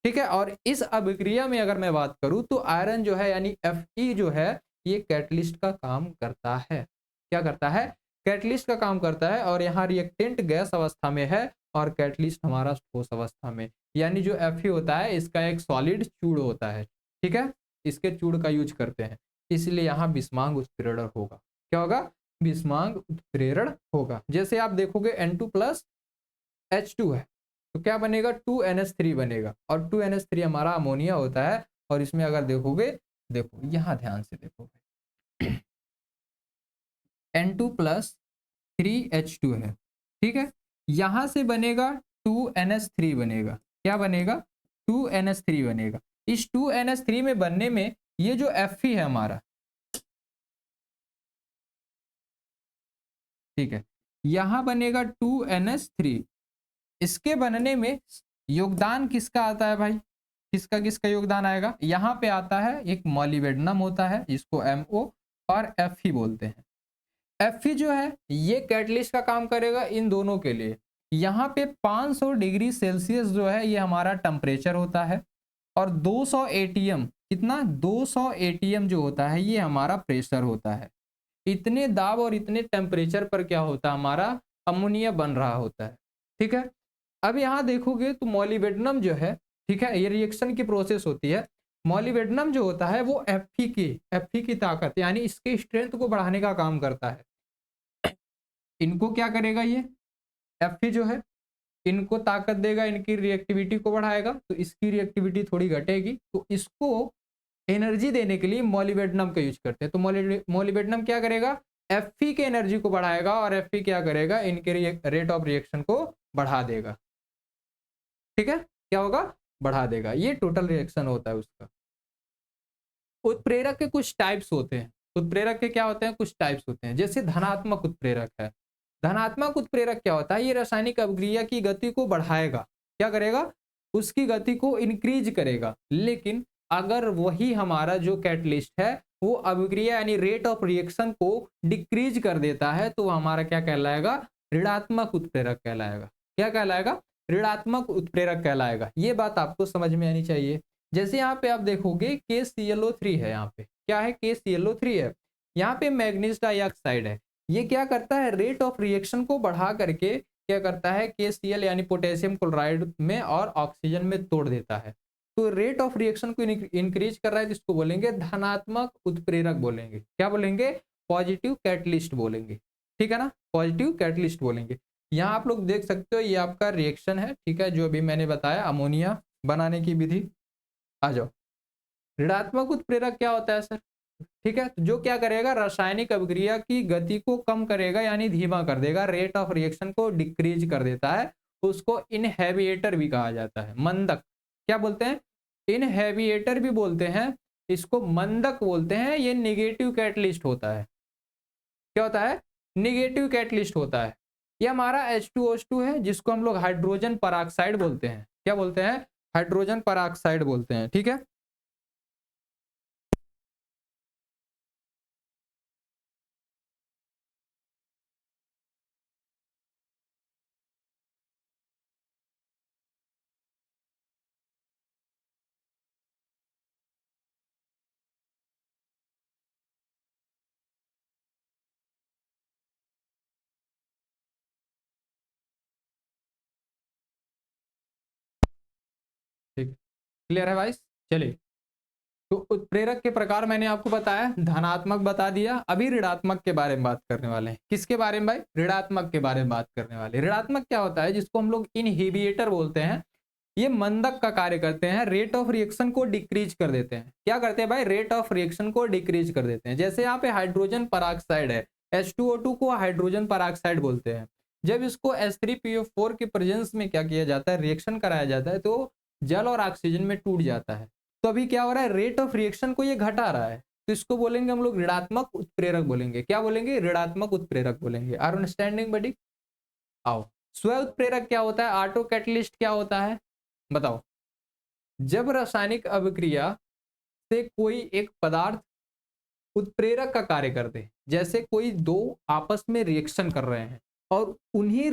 ठीक है, और इस अभिक्रिया में अगर मैं बात करूं तो आयरन जो है यानी Fe जो है ये कैटलिस्ट का काम करता है। क्या करता है? कैटलिस्ट का काम करता है। और यहाँ रिएक्टेंट गैस अवस्था में है और कैटलिस्ट हमारा ठोस अवस्था में, यानी जो Fe होता है इसका एक सॉलिड चूड़ होता है। ठीक है, इसके चूड़ का यूज करते हैं, इसलिए यहाँ विषमांग उत्प्रेरण होगा। क्या होगा? विषमांग उत्प्रेरण होगा। जैसे आप देखोगे N2+H2 है, तो क्या बनेगा? 2NH3 बनेगा, और 2NH3 हमारा अमोनिया होता है। और इसमें अगर देखोगे, देखो यहां ध्यान से देखो, N2+3H2 है। ठीक है, यहां से बनेगा 2NH3 बनेगा। क्या बनेगा? 2NH3 बनेगा। इस 2NH3 में बनने में ये जो Fe है हमारा, ठीक है, यहां बनेगा 2NH3। इसके बनने में योगदान किसका आता है भाई? किसका किसका योगदान आएगा? यहाँ पे आता है एक मॉलिब्डेनम होता है, इसको MO और Fe बोलते हैं। Fe जो है ये कैटलिस्ट का काम करेगा इन दोनों के लिए। यहाँ पे 500 डिग्री सेल्सियस जो है ये हमारा टेम्परेचर होता है और 200 एटीएम, कितना 200 एटीएम जो होता है ये हमारा प्रेशर होता है। इतने दाब और इतने टेम्परेचर पर क्या होता है, हमारा अमोनिया बन रहा होता है। ठीक है, अब यहाँ देखोगे तो मॉलिब्डेनम जो है, ठीक है, ये रिएक्शन की प्रोसेस होती है। मॉलिब्डेनम जो होता है वो Fe की ताकत यानी इसके स्ट्रेंथ को बढ़ाने का काम करता है। इनको क्या करेगा ये Fe जो है, इनको ताकत देगा, इनकी रिएक्टिविटी को बढ़ाएगा, तो इसकी रिएक्टिविटी थोड़ी घटेगी, तो इसको एनर्जी देने के लिए मॉलिब्डेनम का यूज करते हैं। तो मॉलिब्डेनम क्या करेगा, Fe के एनर्जी को बढ़ाएगा और Fe क्या करेगा, इनके रेट ऑफ रिएक्शन को बढ़ा देगा। ठीक है, क्या होगा, बढ़ा देगा। ये टोटल रिएक्शन होता है उसका। उत्प्रेरक के कुछ टाइप्स होते हैं। उत्प्रेरक के क्या होते हैं, कुछ टाइप्स होते हैं। जैसे धनात्मक उत्प्रेरक है। धनात्मक उत्प्रेरक क्या होता है, ये रासायनिक अभिक्रिया की गति को बढ़ाएगा, क्या करेगा, उसकी गति को इंक्रीज करेगा। लेकिन अगर वही हमारा जो कैटलिस्ट है वो अभिक्रिया यानी रेट ऑफ रिएक्शन को डिक्रीज कर देता है, तो हमारा क्या कहलाएगा, ऋणात्मक उत्प्रेरक कहलाएगा। क्या कहलाएगा, ऋणात्मक उत्प्रेरक कहलाएगा। ये बात आपको समझ में आनी चाहिए। जैसे यहाँ पे आप देखोगे KClO3 है, यहाँ पे क्या है, KClO3 है, यहाँ पे मैग्नीज डाइऑक्साइड है। ये क्या करता है, रेट ऑफ रिएक्शन को बढ़ा करके क्या करता है, KCl यानी पोटेशियम क्लोराइड में और ऑक्सीजन में तोड़ देता है। तो रेट ऑफ रिएक्शन को इंक्रीज कर रहा है, जिसको बोलेंगे धनात्मक उत्प्रेरक बोलेंगे। क्या बोलेंगे, पॉजिटिव कैटलिस्ट बोलेंगे। ठीक है ना, पॉजिटिव कैटलिस्ट बोलेंगे। यहाँ आप लोग देख सकते हो ये आपका रिएक्शन है, ठीक है, जो अभी मैंने बताया अमोनिया बनाने की विधि। आ जाओ, ऋणात्मक उत्प्रेरक क्या होता है सर, ठीक है, तो जो क्या करेगा, रासायनिक अभिक्रिया की गति को कम करेगा यानी धीमा कर देगा, रेट ऑफ रिएक्शन को डिक्रीज कर देता है, उसको इनहेबिएटर भी कहा जाता है। मंदक क्या बोलते हैं, इनहेबिएटर भी बोलते हैं, इसको मंदक बोलते हैं। ये निगेटिव कैटलिस्ट होता है। क्या होता है, निगेटिव कैटलिस्ट होता है। ये हमारा H2O2 है, जिसको हम लोग हाइड्रोजन पराक्साइड बोलते हैं। क्या बोलते हैं, हाइड्रोजन पराक्साइड बोलते हैं। ठीक है, ठीक, क्लियर है भाई। चलिए, तो उत्प्रेरक के प्रकार मैंने आपको बताया, धनात्मक बता दिया। अभी ऋणात्मक के बारे में बात करने वाले हैं। किसके बारे में भाई, ऋणात्मक के बारे में बात करने वाले। ऋणात्मक क्या होता है, जिसको हम लोग इनहिबिएटर बोलते हैं। ये मंदक का कार्य करते हैं, रेट ऑफ रिएक्शन को डिक्रीज कर देते हैं। क्या करते हैं भाई, रेट ऑफ रिएक्शन को डिक्रीज कर देते हैं। जैसे यहाँ पे हाइड्रोजन पराक्साइड है, H2O2 को हाइड्रोजन पराक्साइड बोलते हैं। जब इसको H3PO4 के प्रेजेंस में क्या किया जाता है, रिएक्शन कराया जाता है, तो जल और ऑक्सीजन में टूट जाता है। तो अभी क्या हो रहा है, रेट ऑफ रिएक्शन को ये घटा रहा है, तो इसको बोलेंगे हम लोग ऋणात्मक उत्प्रेरक बोलेंगे। क्या बोलेंगे, ऋणात्मक उत्प्रेरक बोलेंगे। आर अंडरस्टैंडिंग बडी। आओ, स्व उत्प्रेरक क्या होता है, ऑटो कैटलिस्ट क्या होता है, बताओ। जब रासायनिक अभिक्रिया से कोई एक पदार्थ उत्प्रेरक का कार्य करते हैं, जैसे कोई दो आपस में रिएक्शन कर रहे हैं और उन्हीं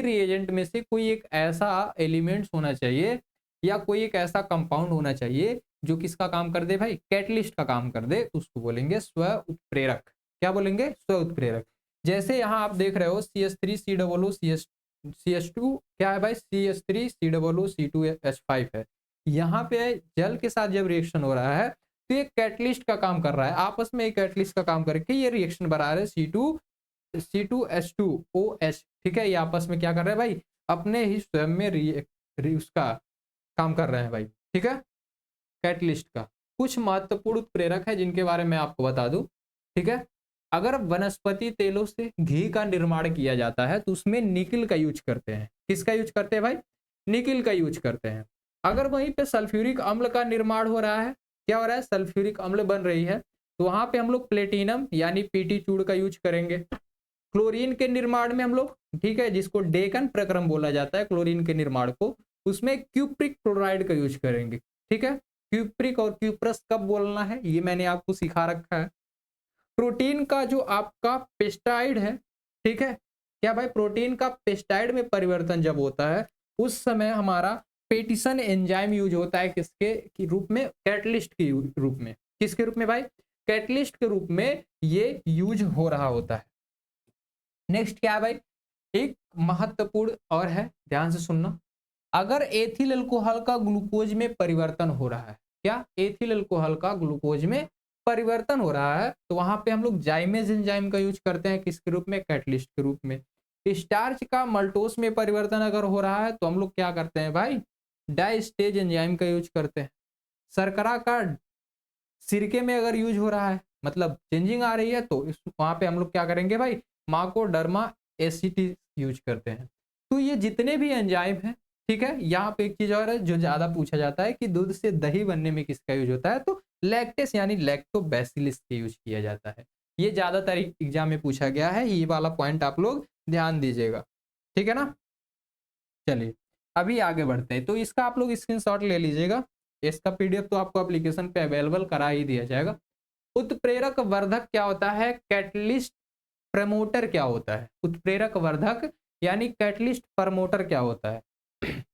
रिएजेंट में से कोई एक ऐसा एलिमेंट्स होना चाहिए या कोई एक ऐसा कंपाउंड होना चाहिए जो किसका काम कर दे भाई, कैटलिस्ट का काम कर दे, तो उसको बोलेंगे स्व उत्प्रेरक। क्या बोलेंगे, स्व उत्प्रेरक। जैसे यहाँ आप देख रहे हो CH3COO CH2 क्या है भाई, CH3COO C2H5 है। यहाँ पे जल के साथ जब रिएक्शन हो रहा है तो ये कैटलिस्ट का काम कर रहा है, आपस में एक कैटलिस्ट का काम करके ये रिएक्शन बना रहे हैं C2H2OH। ठीक है, ये आपस में क्या कर रहे हैं भाई, अपने ही स्वयं में उसका काम कर रहे हैं भाई। ठीक है, कैटलिस्ट का कुछ महत्वपूर्ण उत्प्रेरक है जिनके बारे में आपको बता दूं। ठीक है, अगर वनस्पति तेलों से घी का निर्माण किया जाता है तो उसमें निकिल का यूज करते हैं। किसका यूज करते हैं भाई, निकिल का यूज करते हैं। अगर वहीं पे सल्फ्यूरिक अम्ल का निर्माण हो रहा है, क्या हो रहा है, सल्फ्यूरिक अम्ल बन रही है, तो वहां पे हम लोग प्लेटिनम यानी पीटी चूड़ का यूज करेंगे। क्लोरीन के निर्माण में हम लोग, ठीक है, जिसको डेकन प्रक्रम बोला जाता है, क्लोरीन के निर्माण को, उसमें क्यूप्रिक क्लोराइड का यूज करेंगे। ठीक है, क्यूप्रिक और क्यूप्रस कब बोलना है ये मैंने आपको सिखा रखा है। प्रोटीन का जो आपका पेस्टाइड है, ठीक है, क्या भाई प्रोटीन का पेस्टाइड में परिवर्तन जब होता है उस समय हमारा पेटिशन एंजाइम यूज होता है किसके की रूप में, कैटलिस्ट के रूप में। किसके रूप में भाई, कैटलिस्ट के रूप में ये यूज हो रहा होता है। नेक्स्ट क्या है भाई, एक महत्वपूर्ण और है, ध्यान से सुनना, अगर एथिल अल्कोहल का ग्लूकोज में परिवर्तन हो रहा है, क्या एथिल अल्कोहल का ग्लूकोज में परिवर्तन हो रहा है, तो वहां पे हम लोग जाइमेज एंजाइम का यूज करते हैं, किसके रूप में, कैटलिस्ट के रूप में। स्टार्च का मल्टोस में परिवर्तन अगर हो रहा है तो हम लोग क्या करते हैं भाई, डाइस्टेज एंजाइम का यूज करते हैं। शर्करा का सिरके में अगर यूज हो रहा है, मतलब चेंजिंग आ रही है, तो वहां पे हम लोग क्या करेंगे भाई, माकोडर्मा एसिटी यूज करते हैं। तो ये जितने भी एंजाइम हैं, ठीक है, यहाँ पे एक चीज और है जो ज्यादा पूछा जाता है कि दूध से दही बनने में किसका यूज होता है, तो लैक्टेस यानी लैक्टोबैसिलस का यूज किया जाता है। ये ज्यादातर एग्जाम में पूछा गया है, ये वाला पॉइंट आप लोग ध्यान दीजिएगा, ठीक है ना। चलिए अभी आगे बढ़ते हैं, तो इसका आप लोग स्क्रीनशॉट ले लीजिएगा, इसका पीडीएफ तो आपको एप्लीकेशन पे अवेलेबल करा ही दिया जाएगा। उत्प्रेरक वर्धक क्या होता है, कैटलिस्ट प्रमोटर क्या होता है, उत्प्रेरक वर्धक यानी कैटलिस्ट प्रमोटर क्या होता है।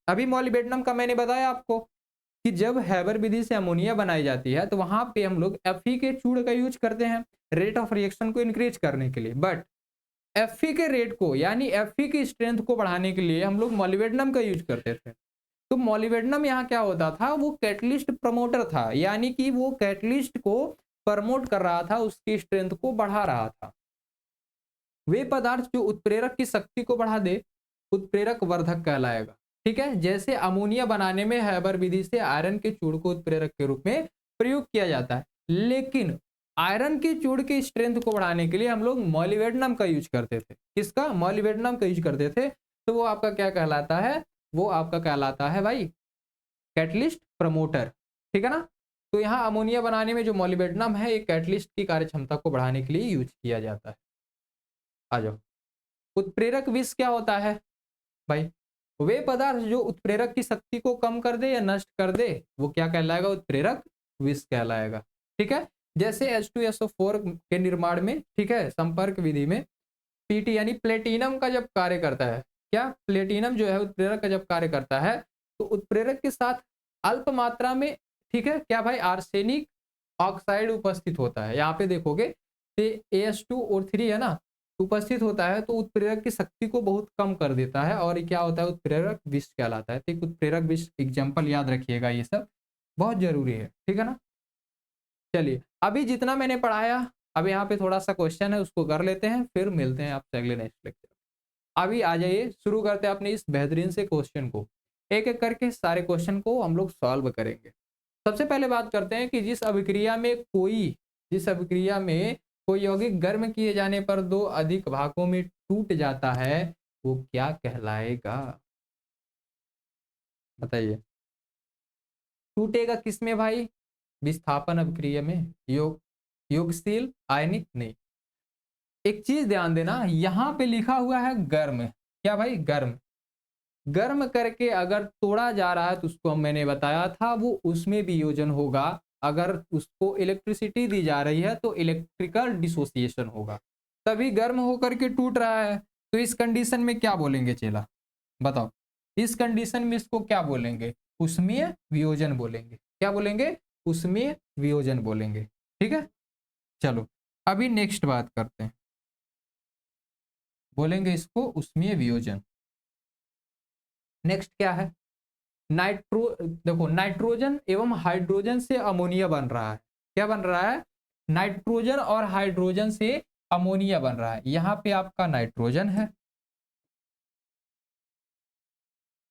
अभी मॉलिबेडनम का मैंने बताया आपको कि जब हैबर विधि से अमोनिया बनाई जाती है तो वहां पे हम लोग Fe के चूड़ का यूज करते हैं रेट ऑफ रिएक्शन को इंक्रीज करने के लिए, बट Fe के रेट को यानी Fe की स्ट्रेंथ को बढ़ाने के लिए हम लोग मॉलिबेडनम का यूज करते थे। तो मॉलिबेडनम यहाँ क्या होता था, वो कैटलिस्ट प्रमोटर था, यानी कि वो कैटलिस्ट को प्रमोट कर रहा था, उसकी स्ट्रेंथ को बढ़ा रहा था। वे पदार्थ जो उत्प्रेरक की शक्ति को बढ़ा दे उत्प्रेरक वर्धक कहलाएगा, ठीक है। जैसे अमोनिया बनाने में हैबर विधि से आयरन के चूड़ को उत्प्रेरक के रूप में प्रयोग किया जाता है, लेकिन आयरन के चूड़ की स्ट्रेंथ को बढ़ाने के लिए हम लोग मॉलिबेडनम का यूज करते थे। किसका, मॉलिबेडनम का यूज करते थे। तो वो आपका क्या कहलाता है, वो आपका कहलाता है भाई कैटलिस्ट प्रमोटर, ठीक है ना। तो यहाँ अमोनिया बनाने में जो मॉलिबेडनम है एक कैटलिस्ट की कार्य क्षमता को बढ़ाने के लिए यूज किया जाता है। आ जाओ, उत्प्रेरक विष क्या होता है भाई, वे पदार्थ जो उत्प्रेरक की शक्ति को कम कर दे या नष्ट कर दे वो क्या कहलाएगा, उत्प्रेरक विष कहलाएगा, ठीक है। जैसे H2SO4 के निर्माण में, ठीक है, संपर्क विधि में Pt यानी प्लेटिनम का जब कार्य करता है, क्या प्लेटिनम जो है उत्प्रेरक का जब कार्य करता है तो उत्प्रेरक के साथ अल्प मात्रा में, ठीक है, क्या भाई आर्सेनिक ऑक्साइड उपस्थित होता है। यहाँ पे देखोगे AS2O3 है ना, उपस्थित होता है तो उत्प्रेरक की शक्ति को बहुत कम कर देता है और ये क्या होता है, उत्प्रेरक विष कहलाता है। तो एक उत्प्रेरक विष एग्जाम्पल याद रखिएगा, ये सब बहुत जरूरी है, ठीक है ना। चलिए अभी जितना मैंने पढ़ाया, अब यहाँ पे थोड़ा सा क्वेश्चन है उसको कर लेते हैं, फिर मिलते हैं आपसे अगले नेक्स्ट लेक्चर। अभी आ जाइए, शुरू करते हैं अपने इस बेहतरीन से क्वेश्चन को, एक एक करके सारे क्वेश्चन को हम लोग सॉल्व करेंगे। सबसे पहले बात करते हैं कि जिस अभिक्रिया में कोई यौगिक गर्म किए जाने पर दो अधिक भागों में टूट जाता है वो क्या कहलाएगा, बताइए। टूटेगा किसमें भाई, विस्थापन अभिक्रिया में, योगशील आयनिक नहीं। एक चीज ध्यान देना, यहाँ पे लिखा हुआ है गर्म, क्या भाई गर्म, गर्म करके अगर तोड़ा जा रहा है तो उसको मैंने बताया था वो उसमें भी योजन होगा। अगर उसको इलेक्ट्रिसिटी दी जा रही है तो इलेक्ट्रिकल डिसोसिएशन होगा, तभी गर्म होकर के टूट रहा है। तो इस कंडीशन में क्या बोलेंगे चेला, बताओ, इस कंडीशन में इसको क्या बोलेंगे, उष्मीय वियोजन बोलेंगे। क्या बोलेंगे, उष्मीय वियोजन बोलेंगे, ठीक है। चलो अभी नेक्स्ट बात करते हैं, बोलेंगे इसको उष्मीय वियोजन। नेक्स्ट क्या है, देखो नाइट्रोजन एवं हाइड्रोजन से अमोनिया बन रहा है, क्या बन रहा है, नाइट्रोजन और हाइड्रोजन से अमोनिया बन रहा है। यहाँ पे आपका नाइट्रोजन है,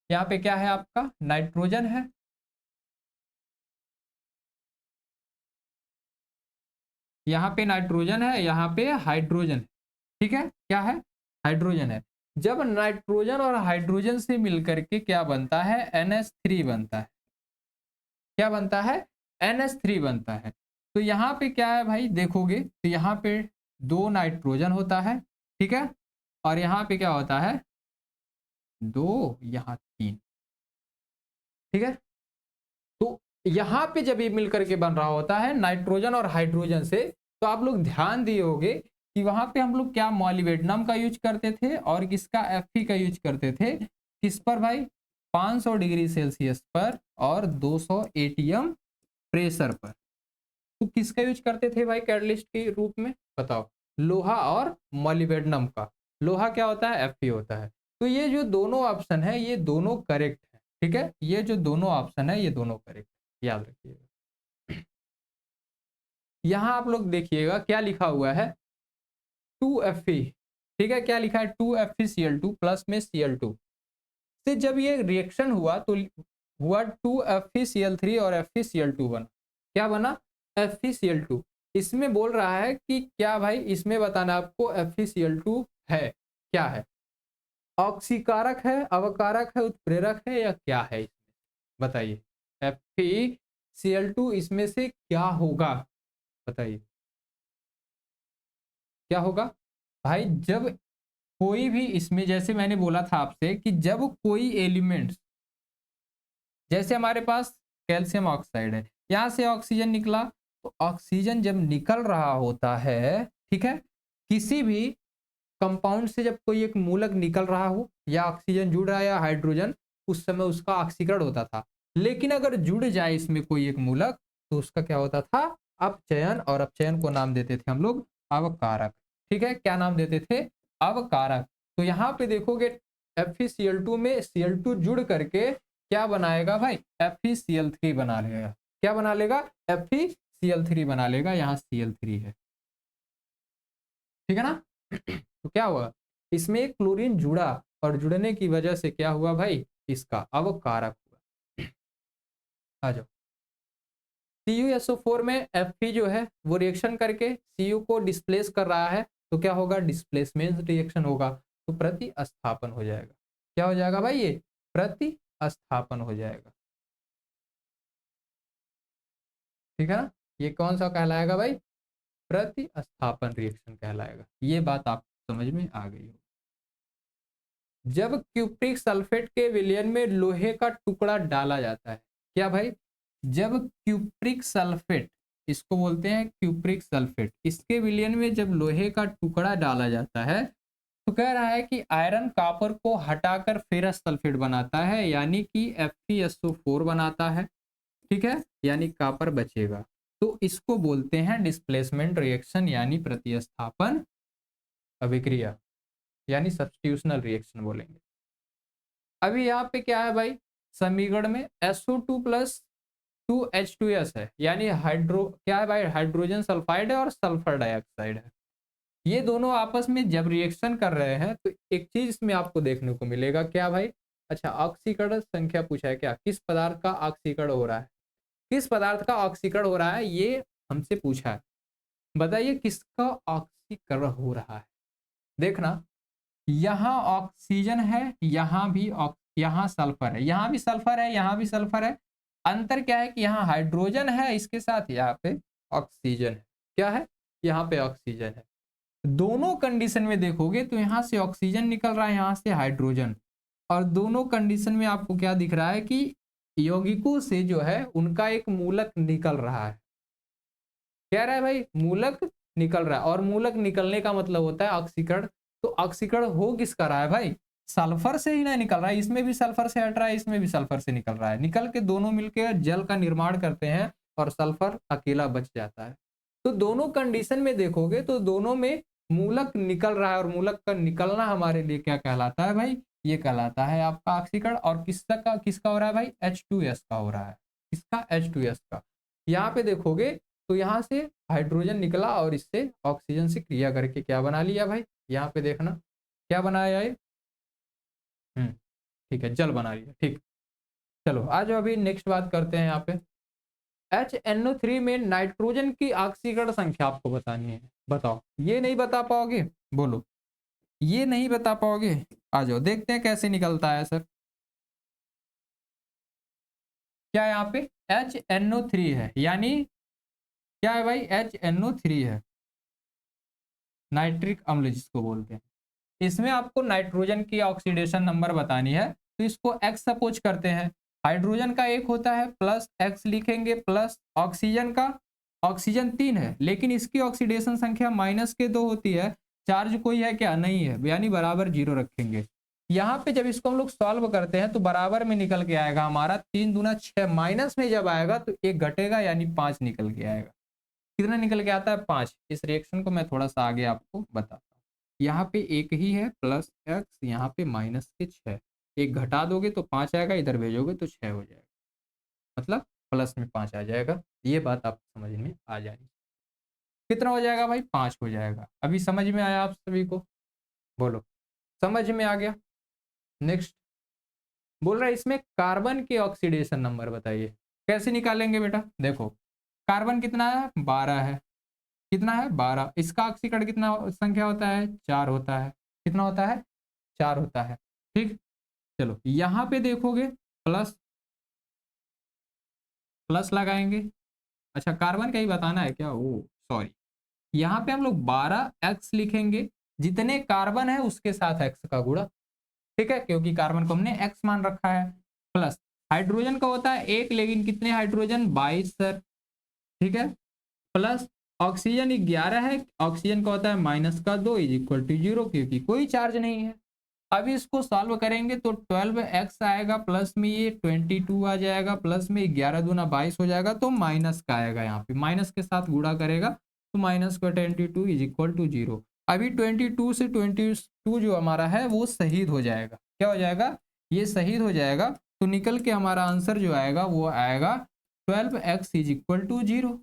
यहाँ पे क्या है आपका नाइट्रोजन है, यहाँ पे नाइट्रोजन है, यहाँ पे हाइड्रोजन है, ठीक है, क्या है हाइड्रोजन है। जब नाइट्रोजन और हाइड्रोजन से मिलकर के क्या बनता है, NH3 बनता है, क्या बनता है, NH3 बनता है। तो यहाँ पे क्या है भाई, देखोगे तो यहाँ पे दो नाइट्रोजन होता है, ठीक है, और यहाँ पे क्या होता है, दो, यहाँ तीन, ठीक है। तो यहाँ पे जब ये मिलकर के बन रहा होता है नाइट्रोजन और हाइड्रोजन से, तो आप लोग ध्यान दिए होंगे कि वहां पे हम लोग क्या मॉलिबेडनम का यूज करते थे और किसका Fe का यूज करते थे, किस पर भाई, 500 डिग्री सेल्सियस पर और 200 एटीएम प्रेशर पर। तो किसका यूज करते थे भाई कैटलिस्ट के रूप में, बताओ, लोहा और मॉलिबेडनम का। लोहा क्या होता है, Fe होता है। तो ये जो दोनों ऑप्शन है ये दोनों करेक्ट है, ठीक है, ये जो दोनों ऑप्शन है ये दोनों करेक्ट, याद रखिएगा। यहां आप लोग देखिएगा क्या लिखा हुआ है, 2Fe, ठीक है, क्या लिखा है, 2FeCl2 प्लस में Cl2 से जब ये रिएक्शन हुआ तो हुआ 2FeCl3 और FeCl2 बना, क्या बना, FeCl2। इसमें बोल रहा है कि क्या भाई, इसमें बताना आपको FeCl2 है क्या है, ऑक्सीकारक है, अवकारक है, उत्प्रेरक है या क्या है, इसमें बताइए, FeCl2 इसमें से क्या होगा, बताइए क्या होगा भाई। जब कोई भी इसमें, जैसे मैंने बोला था आपसे कि जब कोई एलिमेंट्स, जैसे हमारे पास कैल्शियम ऑक्साइड है, यहां से ऑक्सीजन निकला, तो ऑक्सीजन जब निकल रहा होता है, ठीक है, किसी भी कंपाउंड से जब कोई एक मूलक निकल रहा हो या ऑक्सीजन जुड़ रहा है या हाइड्रोजन, उस समय उसका ऑक्सीकरण होता था। लेकिन अगर जुड़ जाए इसमें कोई एक मूलक तो उसका क्या होता था, अपचयन, और अपचयन को नाम देते थे हम लोग अवकारक, ठीक है, क्या नाम देते थे, अवकारक। तो यहाँ पे देखोगे FeCl2 में Cl2 जुड़ करके क्या बनाएगा भाई, FeCl3 बना लेगा, क्या बना लेगा, FeCl3 बना लेगा, यहाँ Cl3 है, ठीक है ना। तो क्या हुआ, इसमें एक क्लोरीन जुड़ा और जुड़ने की वजह से क्या हुआ भाई, इसका अवकारक हुआ। आ जाओ, CuSO4 में Fe जो है वो रिएक्शन करके Cu को डिस्प्लेस कर रहा है, तो क्या होगा, डिस्प्लेसमेंट रिएक्शन होगा, तो प्रतिस्थापन हो जाएगा, क्या हो जाएगा भाई, ये प्रतिस्थापन हो जाएगा, ठीक है ना। ये कौन सा कहलाएगा भाई, प्रतिस्थापन रिएक्शन कहलाएगा। ये बात आप समझ में आ गई हो। जब क्यूप्रिक सल्फेट के विलयन में लोहे का टुकड़ा डाला जाता है, क्या भाई, जब क्यूप्रिक सल्फेट, इसको बोलते हैं क्यूप्रिक सल्फेट, इसके विलयन में जब लोहे का टुकड़ा डाला जाता है, तो कह रहा है कि आयरन कॉपर को हटाकर फेरस सल्फेट बनाता है, यानी कि FeSO4 बनाता है, ठीक है, यानी कॉपर बचेगा। तो इसको बोलते हैं डिस्प्लेसमेंट रिएक्शन, यानी प्रतिस्थापन अभिक्रिया, यानी सब्स्टिट्यूशनल रिएक्शन बोलेंगे। अभी यहाँ पे क्या है भाई, समीकरण में SO2 प्लस 2H2S है, यानी हाइड्रो, क्या है भाई, हाइड्रोजन सल्फाइड है और सल्फर डाइऑक्साइड है। ये दोनों आपस में जब रिएक्शन कर रहे हैं तो एक चीज इसमें आपको देखने को मिलेगा, क्या भाई, अच्छा, ऑक्सीकरण संख्या पूछा है क्या, किस पदार्थ का ऑक्सीकरण हो रहा है, किस पदार्थ का ऑक्सीकरण हो रहा है, ये हमसे पूछा है, बताइए किसका ऑक्सीकरण हो रहा है। देखना, यहाँ ऑक्सीजन है, यहाँ भी यहाँ सल्फर है, यहाँ भी सल्फर है, यहाँ भी सल्फर है। अंतर क्या है कि यहाँ हाइड्रोजन है, इसके साथ यहाँ पे ऑक्सीजन है, क्या है, यहाँ पे ऑक्सीजन है। दोनों कंडीशन में देखोगे तो यहाँ से ऑक्सीजन निकल रहा है, यहाँ से हाइड्रोजन, और दोनों कंडीशन में आपको क्या दिख रहा है कि यौगिकों से जो है उनका एक मूलक निकल रहा है, कह रहा है भाई मूलक निकल रहा है, और मूलक निकलने का मतलब होता है ऑक्सीकरण। तो ऑक्सीकरण हो किसका रहा है भाई, सल्फर से ही ना निकल रहा है, इसमें भी सल्फर से हट रहा है, इसमें भी सल्फर से निकल रहा है, निकल के दोनों मिलकर जल का निर्माण करते हैं और सल्फर अकेला बच जाता है। तो दोनों कंडीशन में देखोगे तो दोनों में मूलक निकल रहा है, और मूलक का निकलना हमारे लिए क्या कहलाता है भाई, ये कहलाता है आपका ऑक्सीकरण। और किसका हो रहा है भाई, H2S का हो रहा है, किसका, H2S का। यहाँ पे देखोगे तो यहाँ से हाइड्रोजन निकला और इससे ऑक्सीजन से क्रिया करके क्या बना लिया भाई, यहाँ पे देखना क्या बनाया ये, ठीक है, जल बना लिया, ठीक। चलो आज अभी नेक्स्ट बात करते हैं, यहाँ पे HNO3 में नाइट्रोजन की ऑक्सीकरण संख्या आपको बतानी है, बताओ, ये नहीं बता पाओगे, बोलो, ये नहीं बता पाओगे, आ जाओ देखते हैं कैसे निकलता है सर। क्या यहाँ पे HNO3 है, यानी क्या है भाई, HNO3 है, नाइट्रिक अम्ल जिसको बोलते हैं। इसमें आपको नाइट्रोजन की ऑक्सीडेशन नंबर बतानी है, तो इसको X सपोज करते हैं, हाइड्रोजन का एक होता है प्लस X लिखेंगे, प्लस ऑक्सीजन का ऑक्सीजन 3 है, लेकिन इसकी ऑक्सीडेशन संख्या -2 होती है। चार्ज कोई है क्या? नहीं है, यानी बराबर 0 रखेंगे। यहाँ पे जब इसको हम लोग सॉल्व करते हैं तो बराबर में निकल के आएगा हमारा 3 दूना 6, माइनस में जब आएगा तो 1 घटेगा यानी 5 निकल के आएगा। कितना निकल के आता है? 5। इस रिएक्शन को मैं थोड़ा सा आगे आपको बताता हूँ। यहाँ पे 1 ही है प्लस एक्स, यहाँ पे -6। 1 घटा दोगे तो 5 आएगा, इधर भेजोगे तो 6 हो जाएगा, मतलब प्लस में 5 आ जाएगा। ये बात आपको समझ में आ जाएगी। कितना हो जाएगा भाई? 5 हो जाएगा। अभी समझ में आया आप सभी को? बोलो, समझ में आ गया? नेक्स्ट बोल रहा है इसमें कार्बन के ऑक्सीडेशन नंबर बताइए। कैसे निकालेंगे बेटा? देखो, कार्बन कितना है? 12 है। कितना है? 12। इसका ऑक्सीकरण कितना संख्या होता है? 4 होता है। कितना होता है? 4 होता है। ठीक, चलो यहाँ पे देखोगे प्लस प्लस लगाएंगे। अच्छा, कार्बन का ही बताना है क्या? ओ सॉरी, यहाँ पे हम लोग 12x लिखेंगे। जितने कार्बन है उसके साथ x का गुणा, ठीक है, क्योंकि कार्बन को हमने x मान रखा है। प्लस हाइड्रोजन का होता है 1, लेकिन कितने हाइड्रोजन? 22 सर, ठीक है। प्लस ऑक्सीजन 11 है, ऑक्सीजन का होता है -2 = 0, क्योंकि कोई चार्ज नहीं है। अभी इसको सॉल्व करेंगे तो 12x आएगा, प्लस में ये 22 आ जाएगा, प्लस में 11 दूना 22 हो जाएगा, तो माइनस का आएगा। यहाँ पे माइनस के साथ गुणा करेगा तो -22 = 0। अभी 22 से 22 जो हमारा है वो शहीद हो जाएगा। क्या हो जाएगा? ये शहीद हो जाएगा, तो निकल के हमारा आंसर जो आएगा वो आएगा 12x = 0।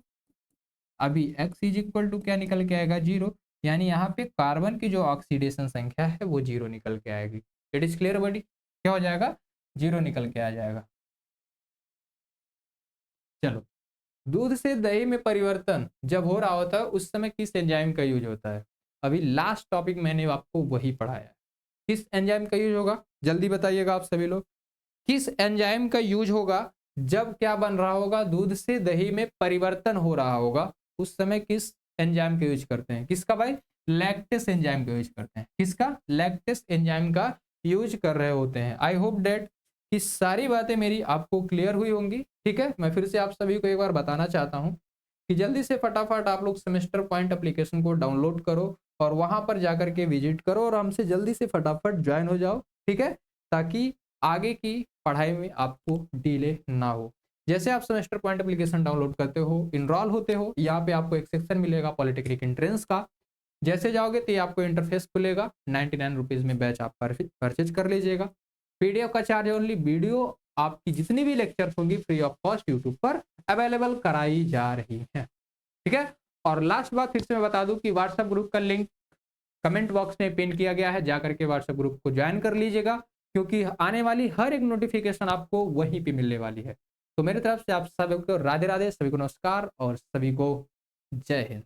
अभी x क्या निकल के आएगा? 0। यानी यहाँ पे कार्बन की जो ऑक्सीडेशन संख्या है वो 0 निकल के आएगी। इट इज क्लियर बडी? क्या हो जाएगा? 0 निकल के आ जाएगा। चलो, दूध से दही में परिवर्तन जब हो रहा होता है उस समय किस एंजाइम का यूज होता है? अभी लास्ट टॉपिक मैंने आपको वही पढ़ाया है। किस एंजाइम का यूज होगा? जल्दी बताइएगा आप सभी लोग। किस एंजाइम का यूज होगा जब क्या बन रहा होगा? दूध से दही में परिवर्तन हो रहा होगा, उस समय किस एंजाइम का यूज करते हैं? किसका भाई? लैक्टेस एंजाइम का यूज करते हैं। किसका? लैक्टेस एंजाइम का यूज कर रहे होते हैं। आई होप डेट कि सारी बातें मेरी आपको क्लियर हुई होंगी। ठीक है, मैं फिर से आप सभी को एक बार बताना चाहता हूं कि जल्दी से फटाफट आप लोग सेमेस्टर पॉइंट एप्लीकेशन को डाउनलोड करो और वहां पर जाकर के विजिट करो और हमसे जल्दी से फटाफट ज्वाइन हो जाओ। ठीक है, ताकि आगे की पढ़ाई में आपको डिले ना हो। जैसे आप सेमेस्टर पॉइंट एप्लीकेशन डाउनलोड करते हो, इनरोल होते हो, यहाँ पे आपको एक सेक्शन मिलेगा पॉलिटेक्निक एंट्रेंस का। जैसे जाओगे तो ये आपको इंटरफेस खुलेगा, 99 रुपीज में बैच आप परचेज कर लीजिएगा। पीडीएफ का चार्ज ओनली। वीडियो आपकी जितनी भी लेक्चर होंगी फ्री ऑफ कॉस्ट यूट्यूब पर अवेलेबल कराई जा रही है। ठीक है, और लास्ट बात फिर से मैं बता दूं कि व्हाट्सएप ग्रुप का लिंक कमेंट बॉक्स में पिन किया गया है, जाकर के व्हाट्सएप ग्रुप को ज्वाइन कर लीजिएगा, क्योंकि आने वाली हर एक नोटिफिकेशन आपको वहीं पे मिलने वाली है। तो मेरी तरफ से आप सभी को राधे राधे, सभी को नमस्कार और सभी को जय हिंद।